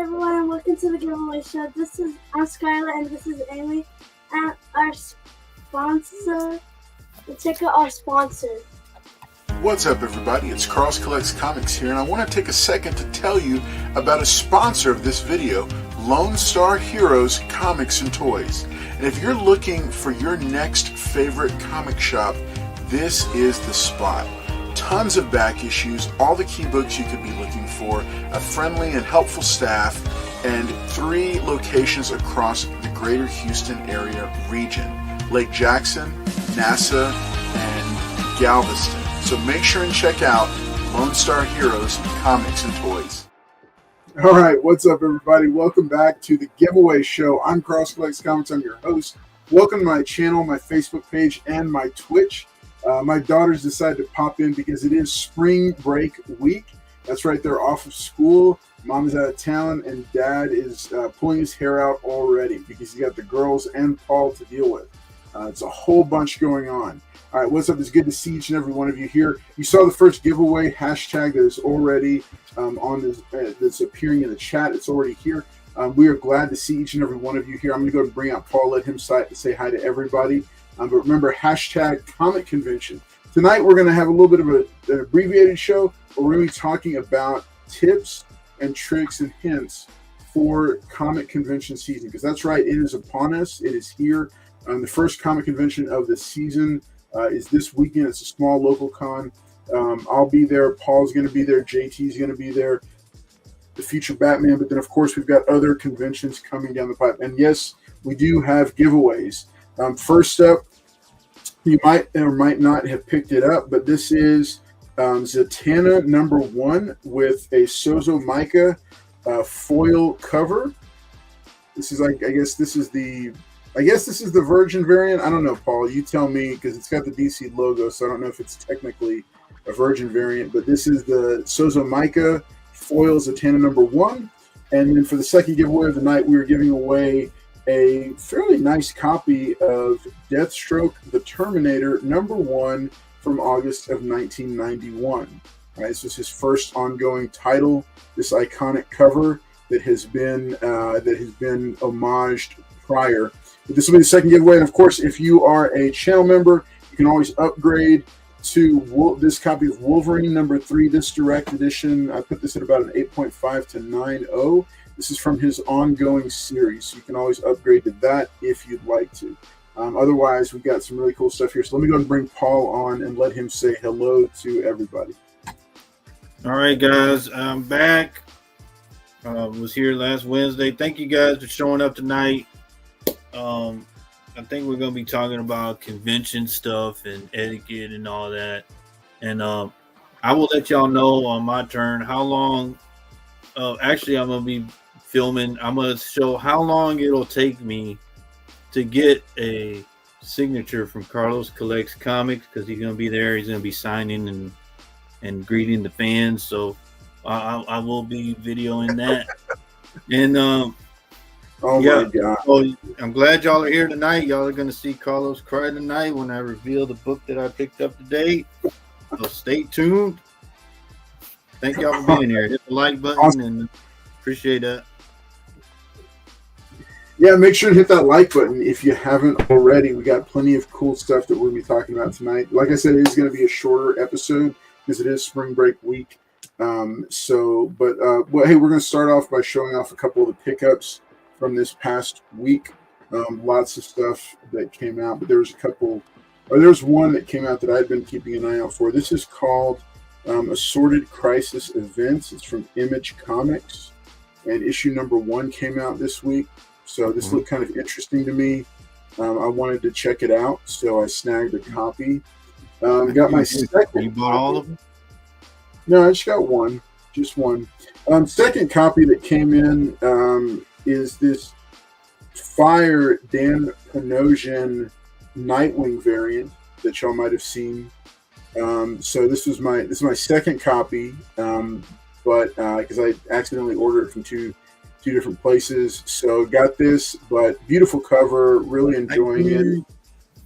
everyone, and welcome to the giveaway show. I'm Skylar, and this is Amy, and our sponsor. Check out our sponsor. What's up, everybody? It's Cross Collects Comics here, and I want to take a second to tell you about a sponsor of this video, Lone Star Heroes Comics and Toys. And if you're looking for your next favorite comic shop, this is the spot. Tons of back issues, all the key books you could be looking for, a friendly and helpful staff, and 3 locations across the greater Houston area region: Lake Jackson, NASA, and Galveston. So make sure and check out Lone Star Heroes Comics and Toys. All right, what's up, everybody? Welcome back to the giveaway show. I'm Cross Collects Comics. I'm your host. Welcome to my channel, my Facebook page, and my Twitch. My daughters decided to pop in because it is spring break week. That's right, they're off of school. Mom is out of town, and Dad is pulling his hair out already because he's got the girls and Paul to deal with. It's a whole bunch going on. All right, what's up? It's good to see each and every one of you here. You saw the first giveaway hashtag that is already on this, that's appearing in the chat. It's already here. We are glad to see each and every one of you here. I'm going to go and bring out Paul, let him say hi to everybody. But remember, hashtag Comic Convention. Tonight, we're going to have a little bit of an abbreviated show, but we're going to be talking about tips and tricks and hints for comic convention season. Because that's right, it is upon us. It is here. The first comic convention of the season is this weekend. It's a small local con. I'll be there. Paul's going to be there. JT's going to be there. The future Batman. But then, of course, we've got other conventions coming down the pipe. And yes, we do have giveaways. First up, you might or might not have picked it up, but this is Zatanna #1 with a Sozo Mica foil cover. This is like, I guess this is the Virgin variant. I don't know, Paul. You tell me, because it's got the DC logo, so I don't know if it's technically a Virgin variant. But this is the Sozo Mica foil Zatanna #1. And then for the second giveaway of the night, we are giving away a fairly nice copy of Deathstroke the Terminator #1 from August of 1991. All right, this was his first ongoing title. This iconic cover that has been homaged prior. But this will be the second giveaway, and of course, if you are a channel member, you can always upgrade to this copy of Wolverine #3, this direct edition. I put this at about an 8.5 to 9.0. This is from his ongoing series, so you can always upgrade to that if you'd like to. Otherwise, we've got some really cool stuff here. So let me go and bring Paul on and let him say hello to everybody. All right, guys, I'm back. Was here last Wednesday. Thank you guys for showing up tonight. I think we're going to be talking about convention stuff and etiquette and all that. And I will let y'all know on my turn how long. Actually, I'm going to be filming. I'm going to show how long it'll take me to get a signature from Carlos Collects Comics, because he's going to be there. He's going to be signing and greeting the fans. So I will be videoing that. And oh yeah, my God. So I'm glad y'all are here tonight. Y'all are going to see Carlos cry tonight when I reveal the book that I picked up today. So stay tuned. Thank y'all for being here. Hit the like button, awesome, and appreciate that. Yeah, make sure to hit that like button if you haven't already. We got plenty of cool stuff that we'll be talking about tonight. Like I said, it is going to be a shorter episode because it is spring break week. Well, hey, we're going to start off by showing off a couple of the pickups from this past week. Lots of stuff that came out, but there was one that came out that I'd been keeping an eye out for. This is called Assorted Crisis Events. It's from Image Comics, and issue #1 came out this week. So this looked kind of interesting to me. I wanted to check it out, so I snagged a copy. Got my second. You bought all of them? No, I just got one. Just one. Second copy that came in is this Fire Dan Panosian Nightwing variant that y'all might have seen. So this is my second copy, but because I accidentally ordered it from two different places, so got this. But beautiful cover, really enjoying it,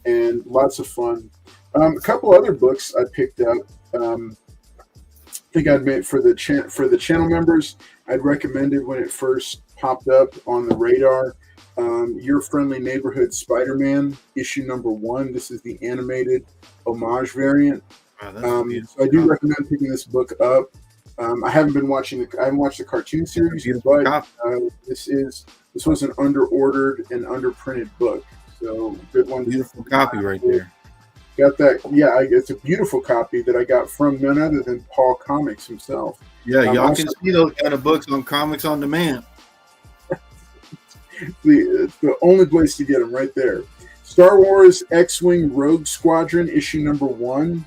and lots of fun. A couple other books I picked up. think I'd made for the channel members. I'd recommended when it first popped up on the radar. Your Friendly Neighborhood Spider-Man, issue number 1. This is the animated homage variant. Wow, So I do recommend picking this book up. I haven't watched the cartoon series, but this was an under-ordered and under-printed book. So good one. Beautiful copy right there. Got that? Yeah, it's a beautiful copy that I got from none other than Paul Comics himself. Yeah, y'all can see those kind of books on Comics on Demand. It's the only place to get them right there. Star Wars X-Wing Rogue Squadron, issue number 1.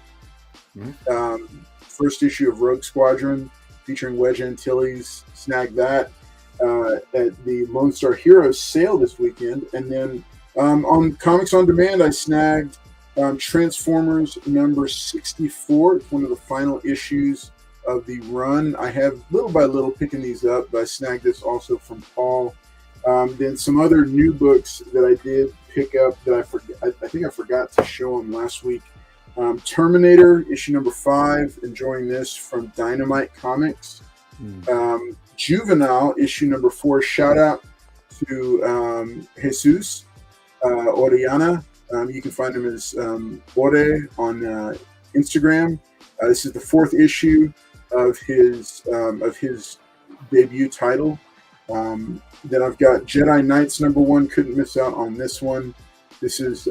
First issue of Rogue Squadron featuring Wedge Antilles. Snagged that at the Lone Star Heroes sale this weekend. And then on Comics on Demand, I snagged Transformers number 64. It's one of the final issues of the run. I have little by little picking these up, but I snagged this also from Paul. Then some other new books that I did pick up that I think I forgot to show them last week. Terminator issue number 5. Enjoying this from Dynamite Comics. Juvenile issue number 4. Shout out to Jesus Orellana. You can find him as Ore on Instagram. This is the 4th issue of his debut title. Then I've got Jedi Knights number 1. Couldn't miss out on this one. This is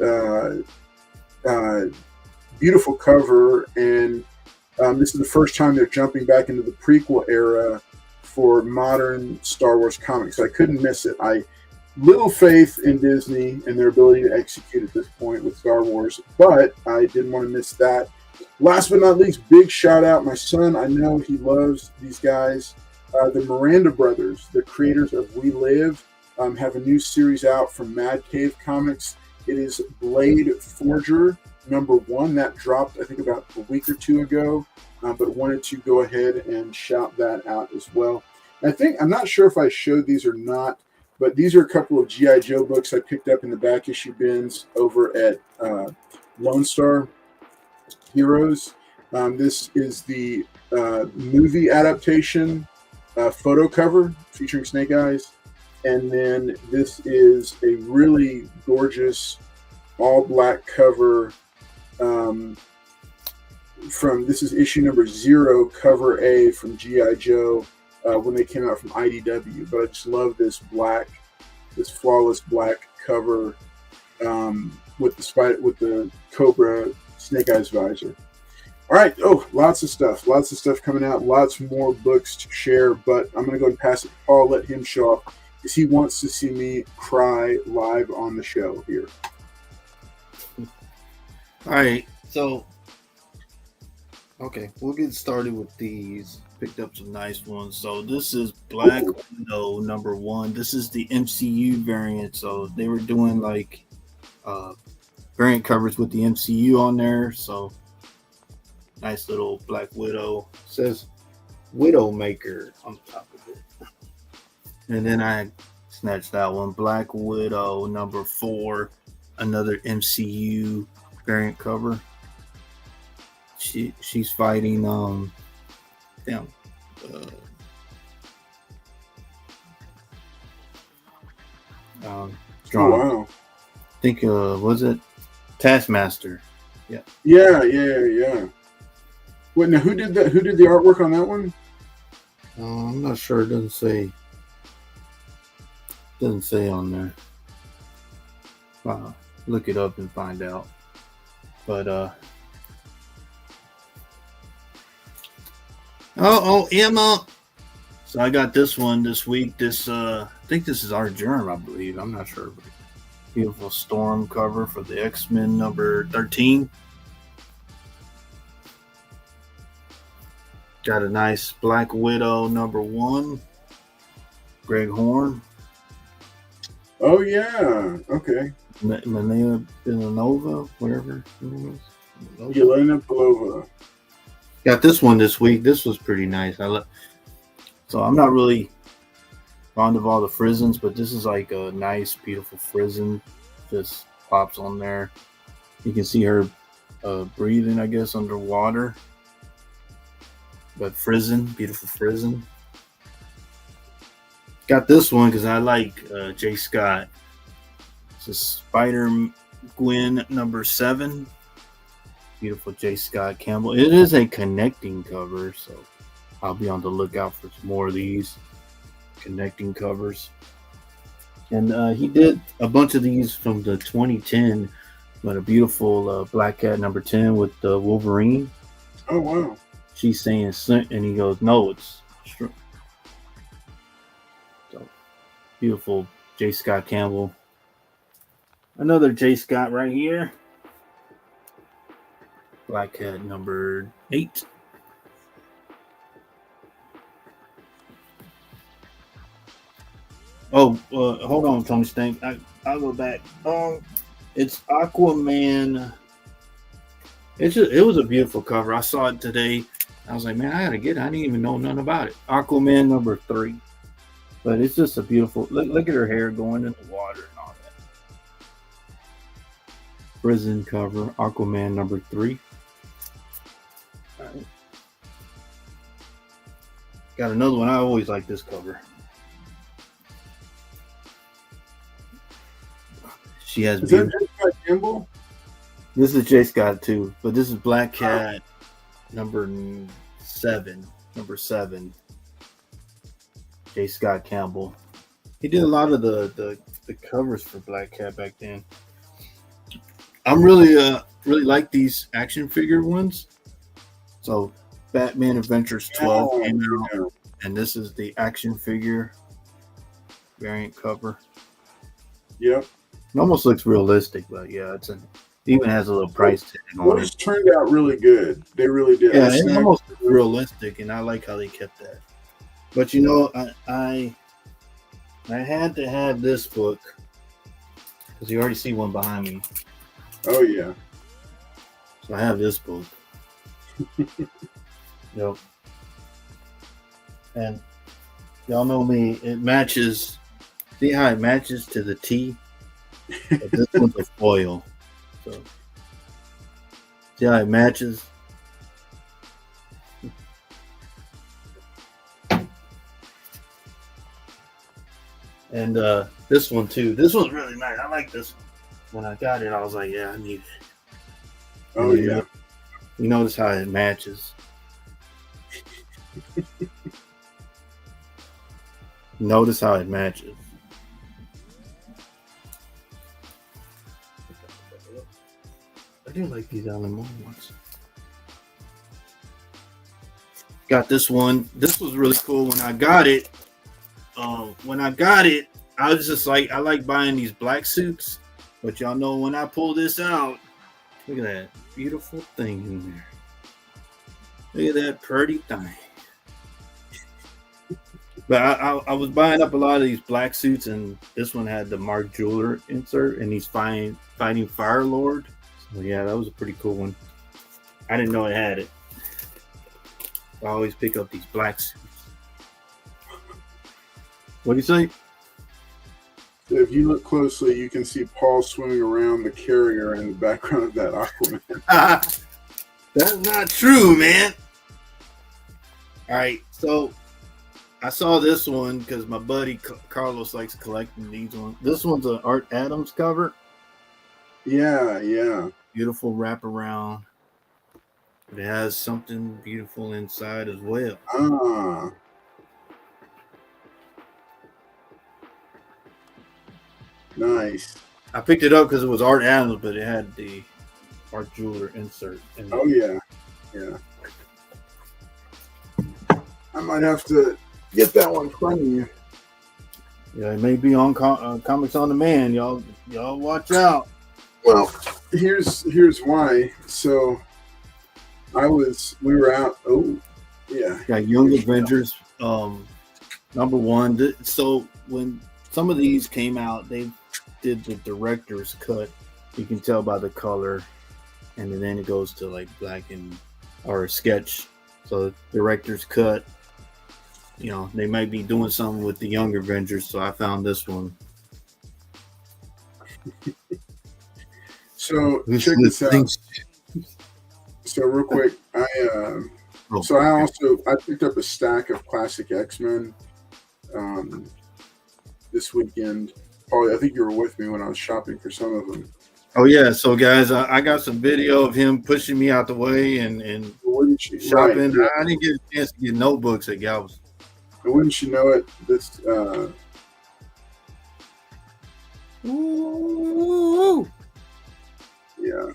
beautiful cover, and this is the first time they're jumping back into the prequel era for modern Star Wars comics. So I couldn't miss it. Little faith in Disney and their ability to execute at this point with Star Wars, but I didn't want to miss that. Last but not least, big shout out. My son, I know he loves these guys. The Miranda brothers, the creators of We Live, have a new series out from Mad Cave Comics. It is Blade Forger number 1. That dropped, I think, about a week or 2 ago, but wanted to go ahead and shout that out as well. I'm not sure if I showed these or not, but these are a couple of G.I. Joe books I picked up in the back issue bins over at Lone Star Heroes. This is the movie adaptation photo cover featuring Snake Eyes. And then this is a really gorgeous all black cover this is issue number 0, cover A from G.I. Joe when they came out from IDW. But I just love this flawless black cover with the Cobra Snake Eyes visor. All right. Oh, lots of stuff coming out. Lots more books to share. But I'm going to go and pass it to Paul. Let him show off because he wants to see me cry live on the show here. All right. So, okay, we'll get started with these. Picked up some nice ones. So this is Black Widow number 1. This is the MCU variant. So they were doing like variant covers with the MCU on there. So nice little Black Widow. It says Widowmaker on the top of it. And then I snatched that one. Black Widow number 4. Another MCU variant cover. She's fighting oh wow. I think was it Taskmaster? Yeah. Wait, now who did that? Who did the artwork on that one? I'm not sure. It doesn't say. Doesn't say on there. Look it up and find out. But Emma. So I got this one this week. This I think this is our germ, I believe. I'm not sure. But beautiful Storm cover for the X-Men number 13. Got a nice Black Widow number 1. Greg Horn. Oh yeah. Okay. Manila Villanova, whatever it was. Yelena Belova. Got this one this week. This was pretty nice. So I'm not really fond of all the Frizzens, but this is like a nice, beautiful Frizzen. Just pops on there. You can see her breathing, I guess, underwater. but frizzen, beautiful frizzen. Got this one because I like J. Scott. It's a Spider Gwen number 7. Beautiful J. Scott Campbell. It is a connecting cover, so I'll be on the lookout for some more of these connecting covers. And he did a bunch of these from the 2010, but a beautiful Black Cat number 10 with the Wolverine. Oh, wow. She's saying, and he goes, no, it's true. So beautiful J. Scott Campbell. Another J. Scott right here. Black Cat number 8. Oh, hold on, Tony Stank. I'll go back. It's Aquaman. It was a beautiful cover. I saw it today. I was like, man, I gotta get it. I didn't even know nothing about it. Aquaman number 3. But it's just a beautiful look at her hair going in the water and all that. Prison cover, Aquaman number 3. All right. Got another one. I always like this cover. She has. Is that J. Scott Campbell? This is J. Scott too, but this is Black Cat number 7. Number 7. J. Scott Campbell. He did a lot of the covers for Black Cat back then. I'm really like these action figure ones. So Batman Adventures 12 came out, and this is the action figure variant cover. Yep. It almost looks realistic, but yeah, it even has a little price tag on Those it. turned out really good. They really did. Yeah, it almost looks realistic, and I like how they kept that. But you know, I had to have this book because you already see one behind me. Oh yeah. So I have this book. Yep. And y'all know me. It matches. See how it matches to the T? But this one's a foil. So see how it matches? And this one too. This one's really nice. I like this one. When I got it, I was like, yeah, I need it. Oh yeah. You notice how it matches. Notice how it matches. I do like these Alan Moore ones. Got this one. This was really cool when I got it. I was just like, I like buying these black suits. But y'all know when I pull this out, look at that beautiful thing in there. Look at that pretty thing. But I was buying up a lot of these black suits, and this one had the Mark Jeweler insert, and he's fighting Fire Lord. So yeah, that was a pretty cool one. I didn't know it had it. I always pick up these black suits. What do you say? If you look closely, you can see Paul swimming around the carrier in the background of that Aquaman. That's not true, man. All right, so I saw this one because my buddy Carlos likes collecting these ones. This one's an Art Adams cover. Yeah, yeah. Beautiful wraparound. But it has something beautiful inside as well. Ah. Nice. I picked it up because it was Art Adams, but it had the Mark Jeweler insert. Oh yeah, yeah. I might have to get that one from you. Yeah, it may be on Comics on Demand. Y'all watch out. Well, here's why. So we were out. Oh, yeah. Got Young Avengers, number 1. So when some of these came out, they did the director's cut. You can tell by the color, and then it goes to like black or sketch. So director's cut. You know, they might be doing something with the Young Avengers, so I found this one. So check this out. So real quick, So I picked up a stack of classic X-Men this weekend. Paul, I think you were with me when I was shopping for some of them. Oh yeah, so guys, I got some video of him pushing me out the way and shopping. Right, yeah. I didn't get a chance to get notebooks at Galveston. And wouldn't you know it, this Ooh. yeah.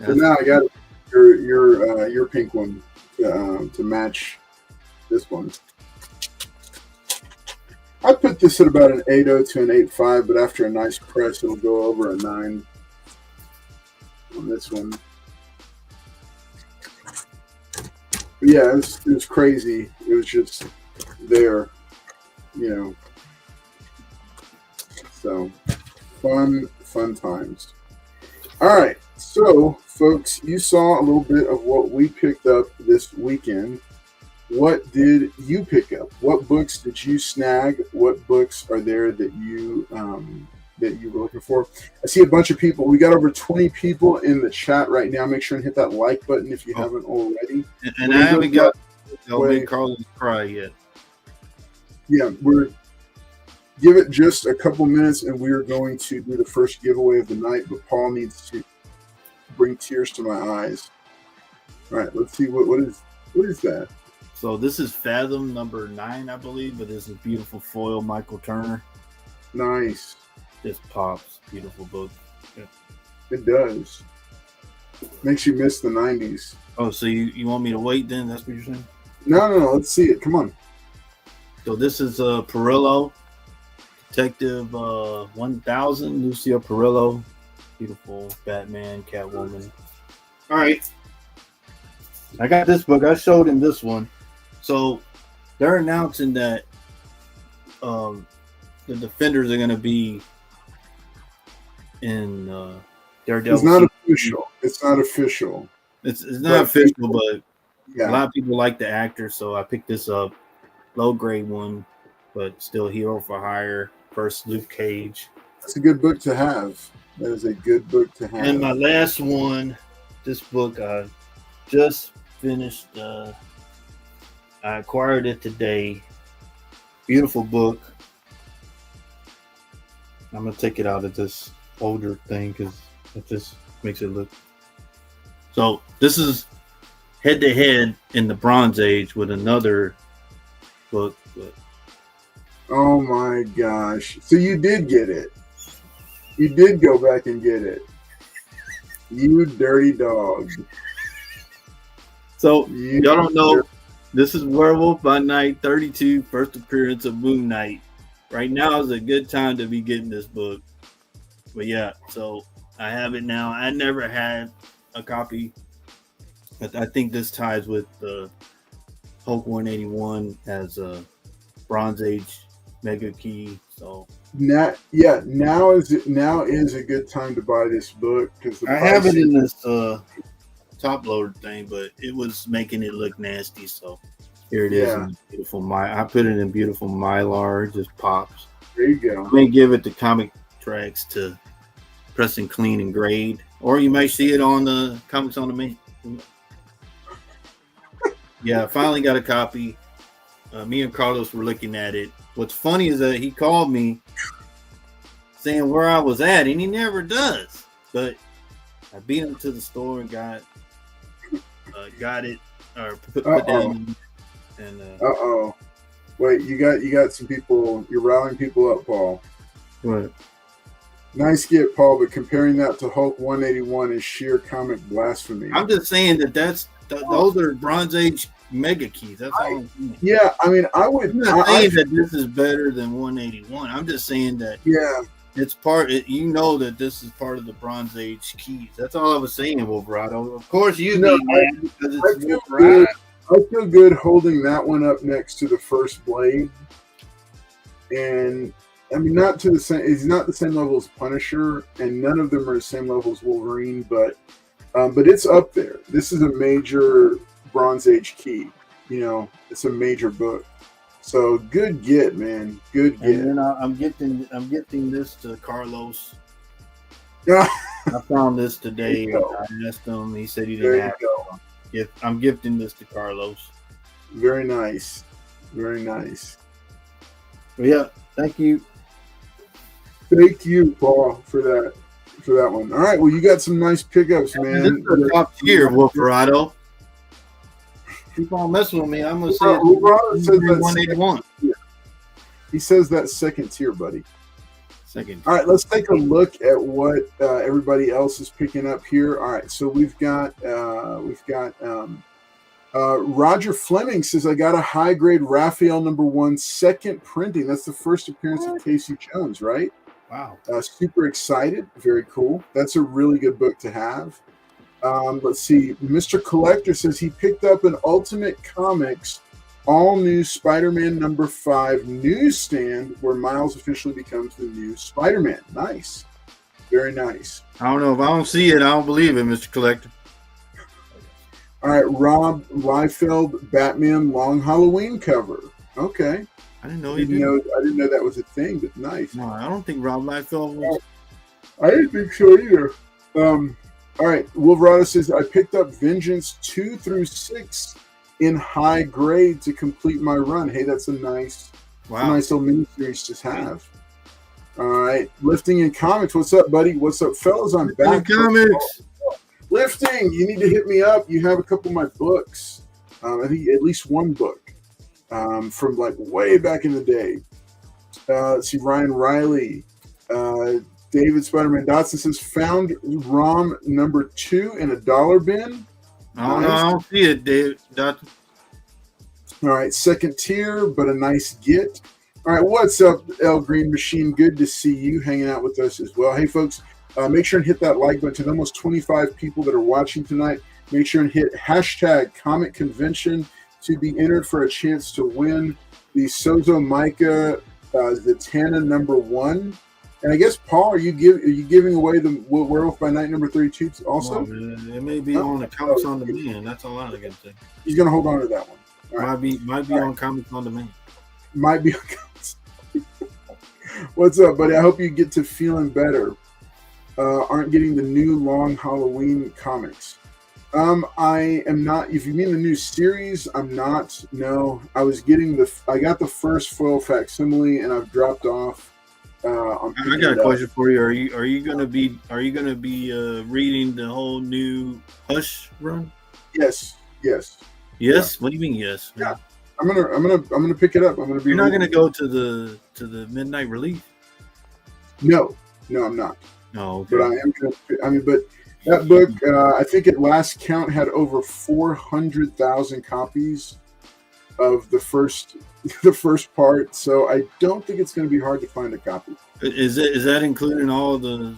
So now I got your pink one to match this one. I put this at about an 8.0 to an 8.5, but after a nice press, it'll go over a 9 on this one. But yeah, it was crazy. It was just there, you know. So fun times. All right, so folks, you saw a little bit of what we picked up this weekend. What did you pick up? What books did you snag? What books are there that you were looking for? I see a bunch of people. We got over 20 people in the chat right now. Make sure and hit that like button if you haven't already. And I haven't got Carlos cry yet. Yeah, give it just a couple minutes, and we're going to do the first giveaway of the night. But Paul needs to bring tears to my eyes. All right, let's see what is that. So this is Fathom number 9, I believe, but this is beautiful foil Michael Turner. Nice. Just pops. Beautiful book. Yeah. It does. Makes you miss the 90s. Oh, so you want me to wait then? That's what you're saying? No. Let's see it. Come on. So this is Perillo, Detective 1000, Lucia Perillo. Beautiful Batman, Catwoman. All right. I got this book. I showed him this one. So they're announcing that the Defenders are going to be in Daredevil. It's not official. It's not official. It's not official, but yeah. A lot of people like the actor, so I picked this up. Low grade one, but still hero for hire. First Luke Cage. That's a good book to have. That is a good book to have. And my last one, this book I just finished. I acquired it today. Beautiful book. I'm gonna take it out of this older thing because it just makes it look. So this is head to head in the Bronze Age with another book. But oh my gosh! So you did get it. You did go back and get it. You dirty dog. So y'all don't know. This is Werewolf by Night 32, first appearance of Moon Knight. Right now is a good time to be getting this book. But yeah, so I have it now. I never had a copy, but I think this ties with Hulk 181 as a Bronze Age mega key. So now is a good time to buy this book because I have it in this top loader thing, but it was making it look nasty. So here it is. Yeah. Beautiful. I put it in beautiful Mylar. It just pops. There you go. I may give it to Comic Tracks to press and clean and grade, or you may see it on the Comics on Demand. Yeah, I finally got a copy. Me and Carlos were looking at it. What's funny is that he called me saying where I was at, and he never does. But I beat him to the store and got it or put down. And wait, you got some people. You're rallying people up, Paul. What? Nice get, Paul, but comparing that to Hulk 181 is sheer comic blasphemy. I'm just saying those are Bronze Age mega keys. That's all I'm saying. Yeah, I mean, I'm not saying that this is better than 181. I'm just saying that it's you know that this is part of the Bronze Age keys. That's all I was saying, Wolverado. Of course, you need that because it's Wolverado. I feel good holding that one up next to the first Blade. And I mean, not to the same. He's not the same level as Punisher, and none of them are the same level as Wolverine. But it's up there. This is a major Bronze Age key. You know, it's a major book. So good get, man. Good get. And then I'm gifting this to Carlos. Yeah. I found this today. I asked him. He said he didn't have it. I'm gifting this to Carlos. Very nice. Very nice. Yeah, thank you. Thank you, Paul, for that one. All right, well, you got some nice pickups, man. This is a top tier, Wolferado. Keep on messing with me. I'm gonna say Wolferado says that 181. He says that second tier, buddy. Second. All right, let's take a look at what everybody else is picking up here. All right, so we've got Roger Fleming says, I got a high grade Raphael #1 second printing. That's the first appearance of Casey Jones, right? Wow. Super excited. Very cool. That's a really good book to have. Let's see. Mr. Collector says he picked up an Ultimate Comics all new Spider-Man #5 newsstand where Miles officially becomes the new Spider-Man. Nice. Very nice. I don't know. If I don't see it, I don't believe it, Mr. Collector. All right, Rob Liefeld, Batman Long Halloween cover. Okay. I didn't know I didn't know that was a thing, but nice. No, I don't think Rob Liefeld was. I didn't think so either. All right, Wolverado says, I picked up Vengeance 2 through 6 in high grade to complete my run. Hey, that's a nice little miniseries to have. All right, Lifting in Comics. What's up, buddy? What's up, fellas? I'm back. Comics. Lifting, you need to hit me up. You have a couple of my books. I think at least one book from like way back in the day. Let's see, Ryan Riley. David Spider-Man Dotson says, found ROM #2 in a dollar bin. I don't see it, David Dotson. All right, second tier, but a nice get. All right, what's up, El Green Machine? Good to see you hanging out with us as well. Hey, folks, make sure and hit that like button. To almost 25 people that are watching tonight, make sure and hit hashtag Comic Convention to be entered for a chance to win the Sozo Micah Zatanna #1. And I guess, Paul, are you giving away the Werewolf by Night #32 also? Well, it may be on the Comics on Demand. That's all I got to say. He's going to hold on to that one. All right. Might be on Comics on Demand. Might be on Comics. What's up, buddy? I hope you get to feeling better. Aren't getting the new Long Halloween comics. I am not. If you mean the new series, I'm not. No, I got the first foil facsimile, and I've dropped off. I got a question for you. Are you gonna be reading the whole new Hush run? Yes. Yes. Yeah. What do you mean yes? Yeah. I'm gonna pick it up. You're not gonna go to the midnight release? No, I'm not. No, okay. But I am gonna. But that book, I think at last count had over 400,000 copies of the first part. So I don't think it's going to be hard to find a copy. Is that including all the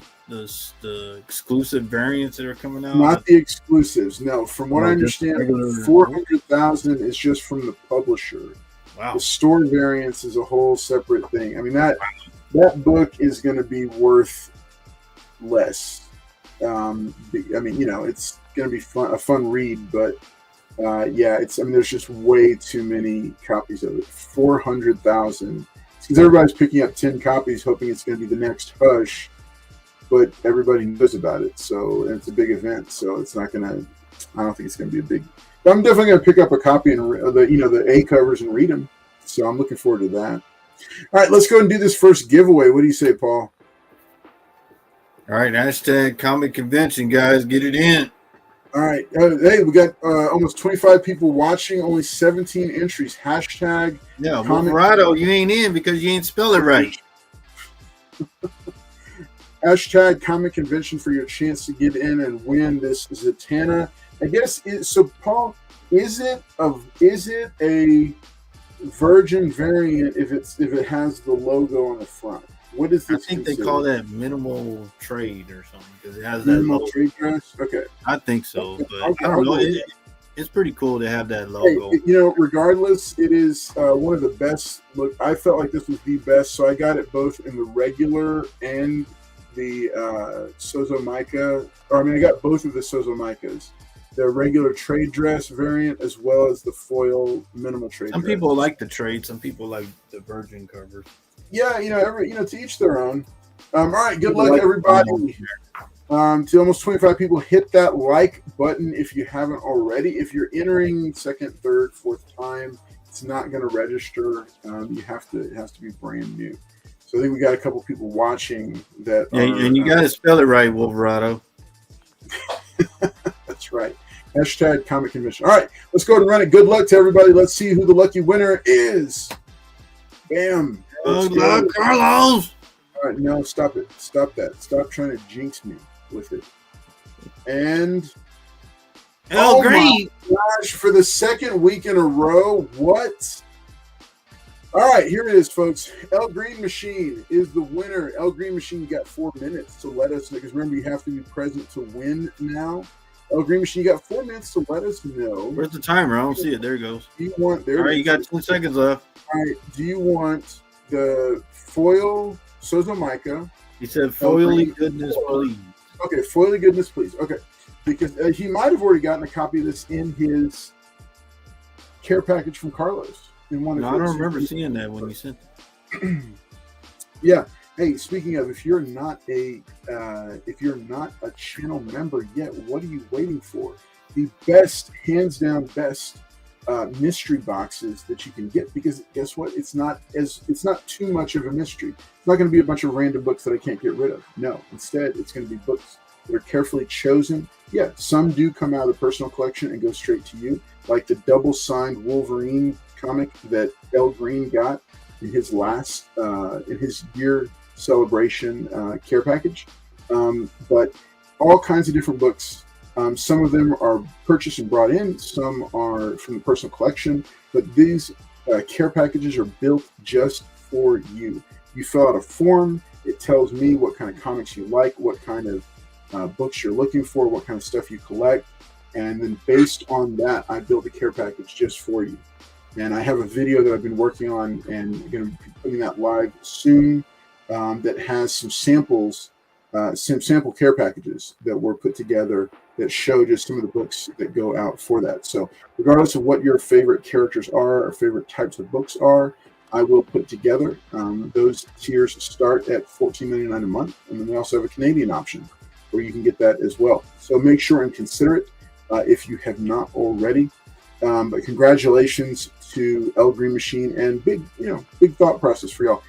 exclusive variants that are coming out? Not the exclusives. No, from what I understand, 400,000 is just from the publisher. Wow. The store variants is a whole separate thing. I mean that book is going to be worth less. It's going to be a fun read, but there's just way too many copies of it. 400,000. Because everybody's picking up 10 copies, hoping it's going to be the next Hush, but everybody knows about it. So it's a big event. So it's not going to. I don't think it's going to be a big. But I'm definitely going to pick up a copy and the A covers and read them. So I'm looking forward to that. All right, let's go and do this first giveaway. What do you say, Paul? All right, hashtag Comic Convention, guys. Get it in. All right. Hey, we got almost 25 people watching, only 17 entries. Hashtag. Yeah, Wolverado, you ain't in because you ain't spell it right. Hashtag Comic Convention for your chance to get in and win this Zatanna. I guess, Paul, is it a Virgin variant if it has the logo on the front? What is this? I think they call that minimal trade or something because it has minimal that logo. Trade dress? Okay. I think so, Okay. but Okay. I don't know. It's pretty cool to have that logo. Hey, regardless, it is one of the best. Look, I felt like this was the best, so I got it both in the regular and the Sozo Micah. I got both of the Sozo Micahs. The regular trade dress variant as well as the foil minimal trade. Some people like the trade. Some people like the Virgin covers. Yeah, to each their own. All right, good luck, everybody. To almost 25 people, hit that like button if you haven't already. If you're entering second, third, fourth time, it's not going to register. You have to. It has to be brand new. So I think we got a couple people watching that. Yeah, and you got to spell it right, Wolverado. That's right. Hashtag Comic Convention. All right, let's go ahead and run it. Good luck to everybody. Let's see who the lucky winner is. Bam. Good luck, Carlos. All right, no, stop it. Stop that. Stop trying to jinx me with it. And El Green. Gosh, for the second week in a row. What? All right, here it is, folks. El Green Machine is the winner. El Green Machine, you got 4 minutes to let us know, because remember, you have to be present to win now. El Green Machine, you got 4 minutes to let us know. Where's the timer? I don't see it. There it goes. Do you want there? All right, you got 2 seconds left. All right. Do you want the foil Sozomica? He said, "Foily goodness, please." Okay, foily goodness, please. Okay, because he might have already gotten a copy of this in his care package from Carlos. In one. No, I don't remember seeing that when you sent it. Yeah. Hey, speaking of, if you're not a channel member yet, what are you waiting for? The best, hands down, best mystery boxes that you can get, because guess what? It's not too much of a mystery. It's not going to be a bunch of random books that I can't get rid of. No, instead, it's going to be books that are carefully chosen. Yeah, some do come out of the personal collection and go straight to you, like the double-signed Wolverine comic that El Green got in his last in his year celebration care package. But all kinds of different books. Some of them are purchased and brought in. Some are from the personal collection. But these care packages are built just for you. You fill out a form. It tells me what kind of comics you like, what kind of books you're looking for, what kind of stuff you collect. And then based on that, I built a care package just for you. And I have a video that I've been working on and going to be putting that live soon that has some samples, some sample care packages that were put together that show just some of the books that go out for that. So regardless of what your favorite characters are or favorite types of books are, I will put together. Those tiers start at $14.99 a month. And then we also have a Canadian option where you can get that as well. So make sure and consider it if you have not already. But congratulations to El Green Machine, and big thought process for y'all.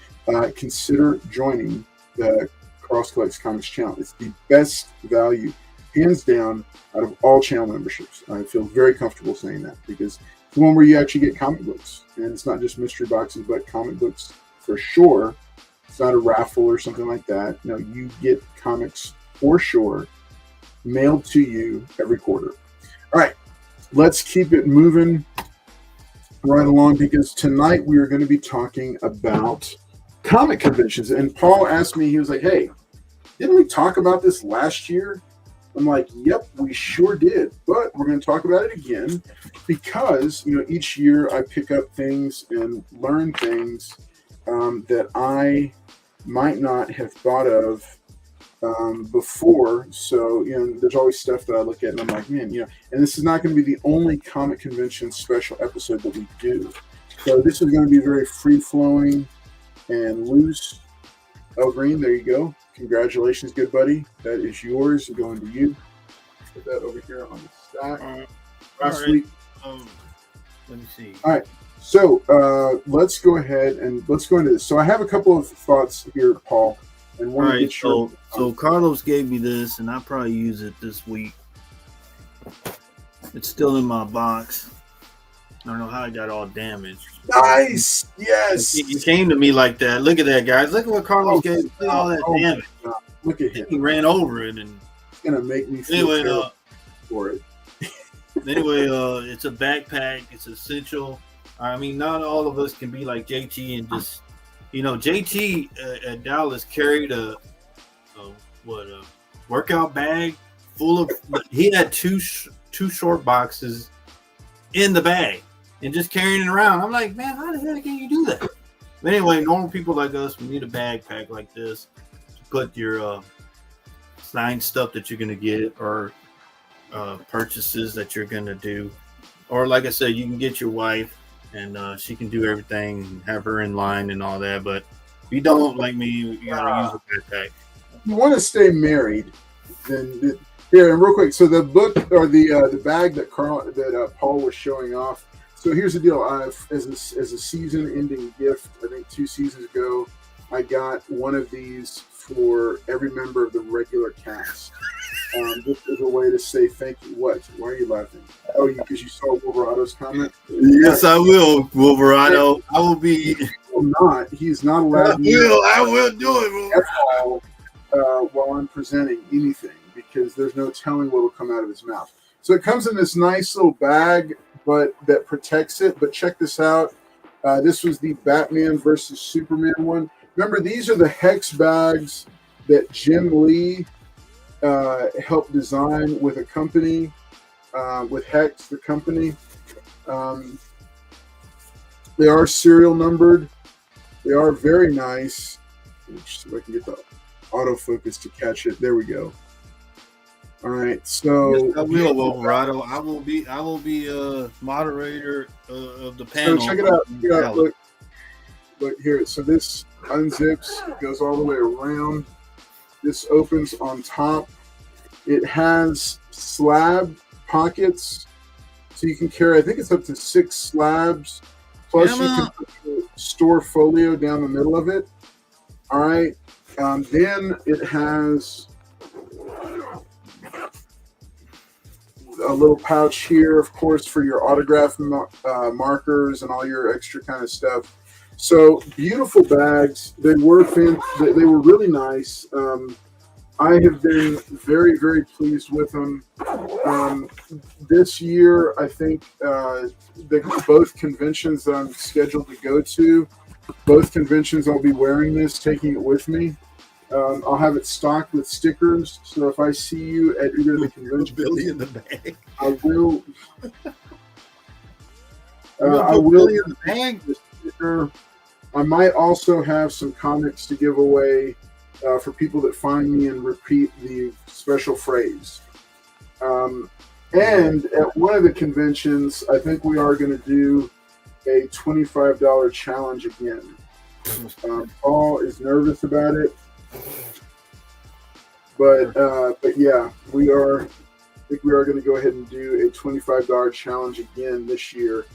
Consider joining the Cross Collects Comics channel. It's the best value, hands down, out of all channel memberships. I feel very comfortable saying that, because it's the one where you actually get comic books, and it's not just mystery boxes, but comic books for sure. It's not a raffle or something like that. No, you get comics for sure, mailed to you every quarter. All right. Let's keep it moving right along, because tonight we are going to be talking about comic conventions. And Paul asked me, he was like, "Hey, didn't we talk about this last year?" I'm like, "Yep, we sure did. But we're going to talk about it again, because each year I pick up things and learn things that I might not have thought of before." So there's always stuff that I look at and I'm like, man, and this is not going to be the only comic convention special episode that we do. So this is going to be very free flowing and loose. El Green, there you go. Congratulations, good buddy. That is yours, going to you. Put that over here on the stack. Last week. Let me see. All right. So let's go ahead and let's go into this. So I have a couple of thoughts here, Paul. And all right, so Carlos gave me this, and I'll probably use it this week. It's still in my box. I don't know how it got all damaged. Nice, yes. He came to me like that. Look at that, guys. Look at what Carlos gave me. Look at all that damage. Look at him. He ran over it, and it's gonna make me feel for it. Anyway, it's a backpack. It's essential. I mean, not all of us can be like JT and just. JT at Dallas carried a workout bag full of. He had two short boxes in the bag and just carrying it around. I'm like, man, how the hell can you do that? But anyway, normal people like us, we need a backpack like this to put your signed stuff that you're gonna get, or purchases that you're gonna do, or like I said, you can get your wife. And she can do everything, have her in line and all that. But If you don't like me, you gotta use a backpack. If you want to stay married, then here and real quick. So the book or the bag that Paul was showing off. So here's the deal. As a season-ending gift, I think 2 seasons ago, I got one of these for every member of the regular cast. Just as a way to say thank you. What? Why are you laughing? Oh, because you saw Wolverado's comment? Yes, I will, Wolverado. I will be. He will not. He's not allowed. I will do it, at all while I'm presenting anything, because there's no telling what will come out of his mouth. So it comes in this nice little bag, but that protects it. But check this out. This was the Batman versus Superman one. Remember, these are the hex bags that Jim Lee helped design with a company, with Hex, the company. They are serial numbered. They are very nice. Let's see if I can get the autofocus to catch it. There we go. All right, so yes, I will, Wolverado. I will be moderator of the panel. So check it out. Look here. So this unzips, goes all the way around. This opens on top. It has slab pockets, so you can carry, I think it's up to 6 slabs. Plus, you can store folio down the middle of it. All right. Then it has a little pouch here, of course, for your autograph markers and all your extra kind of stuff. So beautiful bags. They were really nice. I have been very, very pleased with them. This year, I think both conventions that I'm scheduled to go to, both conventions I'll be wearing this, taking it with me. I'll have it stocked with stickers. So if I see you at either of the conventions, Billy in the bag. I will. Billy in the bag. The sticker. I might also have some comics to give away for people that find me and repeat the special phrase. And at one of the conventions, I think we are going to do a $25 challenge again. Paul is nervous about it, but yeah, we are. I think we are going to go ahead and do a $25 challenge again this year.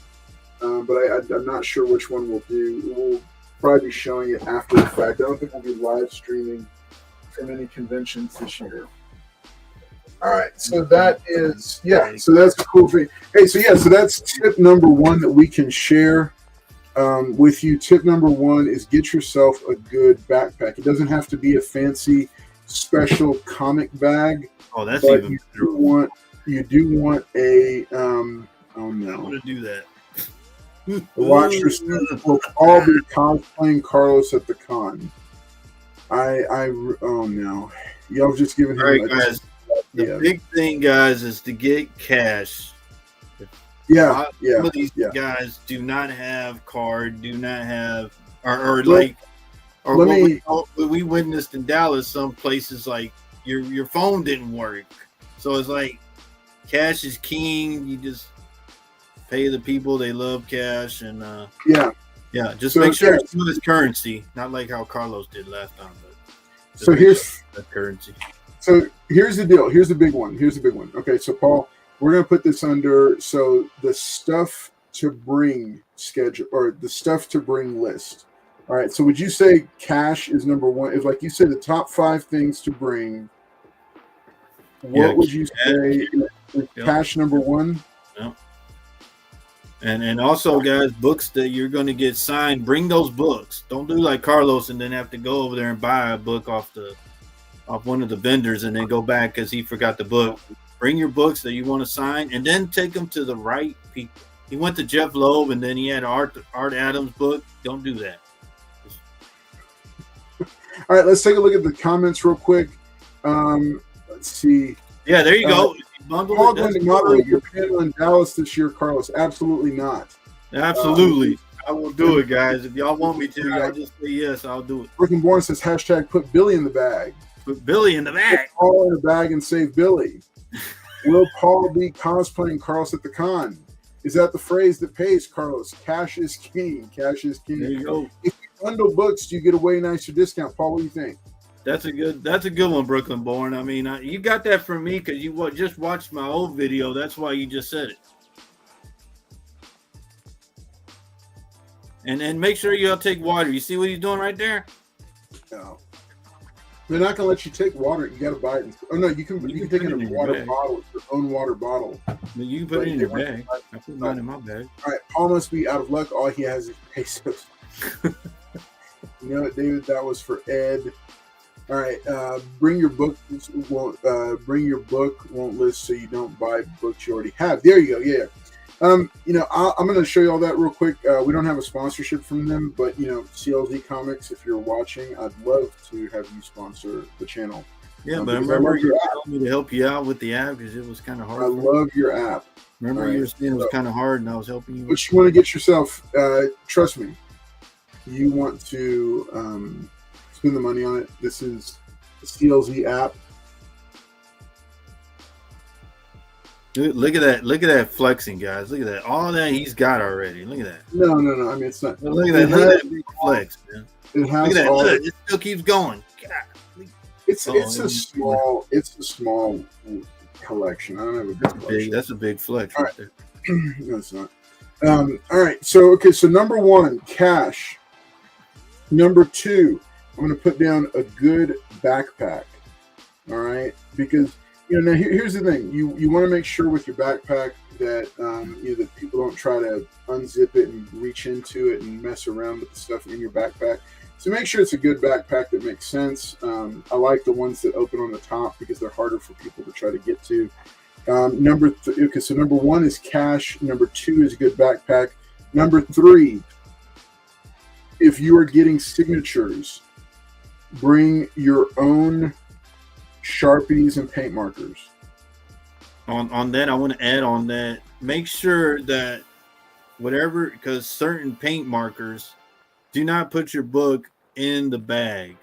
But I'm not sure which one we'll do. We'll probably be showing it after the fact. I don't think we'll be live streaming from any conventions this year. All right, so that is, so that's a cool thing. Hey, so that's tip number 1 that we can share with you. Tip number 1 is get yourself a good backpack. It doesn't have to be a fancy special comic bag. Oh, that's but even you do want a oh no. I want to do that. Watch yourself. We'll all be cosplaying Carlos at the con. Oh no. Y'all just giving him. All right, guys. The big thing, guys, is to get cash. Some of these guys do not have card, do not have, we witnessed in Dallas, some places like your phone didn't work. So it's like cash is king. You just pay the people, they love cash, and just make sure it's with currency, not like how Carlos did last time. But so here's that currency. So here's the deal. Here's the big one. Okay, so Paul, we're going to put this under the stuff to bring schedule, or the stuff to bring list. All right. So would you say cash is number 1? If, like you said, the top 5 things to bring, what would you say is cash number 1? Yeah. And also, guys, books that you're going to get signed, bring those books. Don't do like Carlos and then have to go over there and buy a book off one of the vendors and then go back because he forgot the book. Bring your books that you want to sign and then take them to the right people. He went to Jeff Loeb and then he had Art Adams' book. Don't do that. All right, let's take a look at the comments real quick. Let's see. Yeah, there you go. Paul going to moderate your panel in Dallas this year, Carlos. Absolutely not. Absolutely. I will do it, guys. If y'all want me to, y'all just say yes, I'll do it. Rick and Born says hashtag put Billy in the bag. Put Billy in the bag. Put Paul in the bag and save Billy. Will Paul be cosplaying Carlos at the con? Is that the phrase that pays, Carlos? Cash is king. Cash is king. There you go. If you bundle books, you get a way nicer discount. Paul, what do you think? That's a good one, Brooklyn Born. I mean, you got that from me because you just watched my old video. That's why you just said it. And make sure you all take water. You see what he's doing right there? No. They're not gonna let you take water. You gotta buy it. Oh no, you can take it in a water bottle, your own water bottle. You can put it in your bag. I put mine in my bag. All right, Paul must be out of luck. All he has is pesos. You know what, David? That was for Ed. All right, bring your book won't list so you don't buy books you already have. There you go. Yeah. I'm going to show you all that real quick. We don't have a sponsorship from them, but CLZ Comics, if you're watching, I'd love to have you sponsor the channel. Yeah, but I remember you told me to help you out with the app because it was kind of hard. I love your app. Remember you were saying it was kind of hard, and I was helping you. But you want to get yourself, trust me, you want to spend the money on it. This is the CLZ app. Look at that! Look at that flexing, guys! Look at that! All that he's got already. Look at that! No. I mean, it's not. Look at that! Look at that big flex, man! It has look at that! all. Look, it still keeps going. God. It's a small collection. I don't have a big collection. That's a big flex right there. No, it's not. All right. So number one, cash. Number two, I'm going to put down a good backpack. All right, because. Now here's the thing. You want to make sure with your backpack that that people don't try to unzip it and reach into it and mess around with the stuff in your backpack. So make sure it's a good backpack that makes sense. I like the ones that open on the top because they're harder for people to try to get to. So number one is cash. Number two is a good backpack. Number three, if you are getting signatures, bring your own Sharpies and paint markers. On that, I want to add on that. Make sure that whatever, because certain paint markers, do not put your book in the bag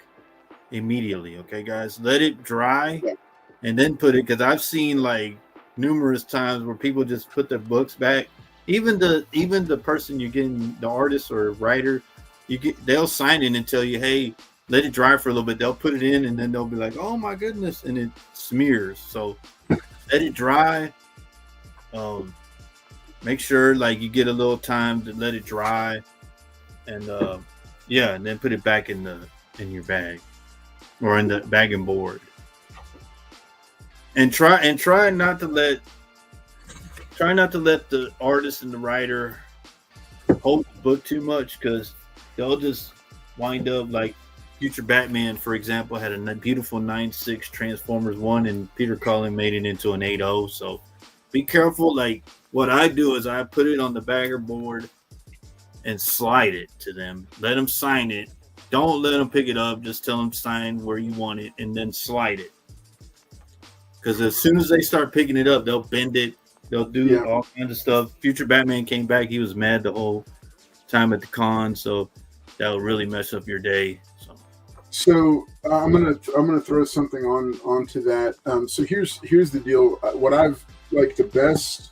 immediately. Okay, guys, let it dry and then put it. Because I've seen like numerous times where people just put their books back. Even the person you're getting, the artist or writer, they'll sign it and tell you, hey, let it dry for a little bit. They'll put it in and then they'll be like, oh my goodness, and it smears. So let it dry. Make sure like you get a little time to let it dry, and and then put it back in your bag or in the bag and board. And try not to let the artist and the writer hold the book too much, because they'll just wind up like Future Batman, for example, had a beautiful 9.6 Transformers 1, and Peter Cullen made it into an 8.0. So be careful. Like what I do is I put it on the bagger board and slide it to them. Let them sign it. Don't let them pick it up. Just tell them sign where you want it and then slide it. Because as soon as they start picking it up, they'll bend it. They'll do all kinds of stuff. Future Batman came back. He was mad the whole time at the con. So that'll really mess up your day. So I'm gonna throw something onto that. So here's the deal. What I've like the best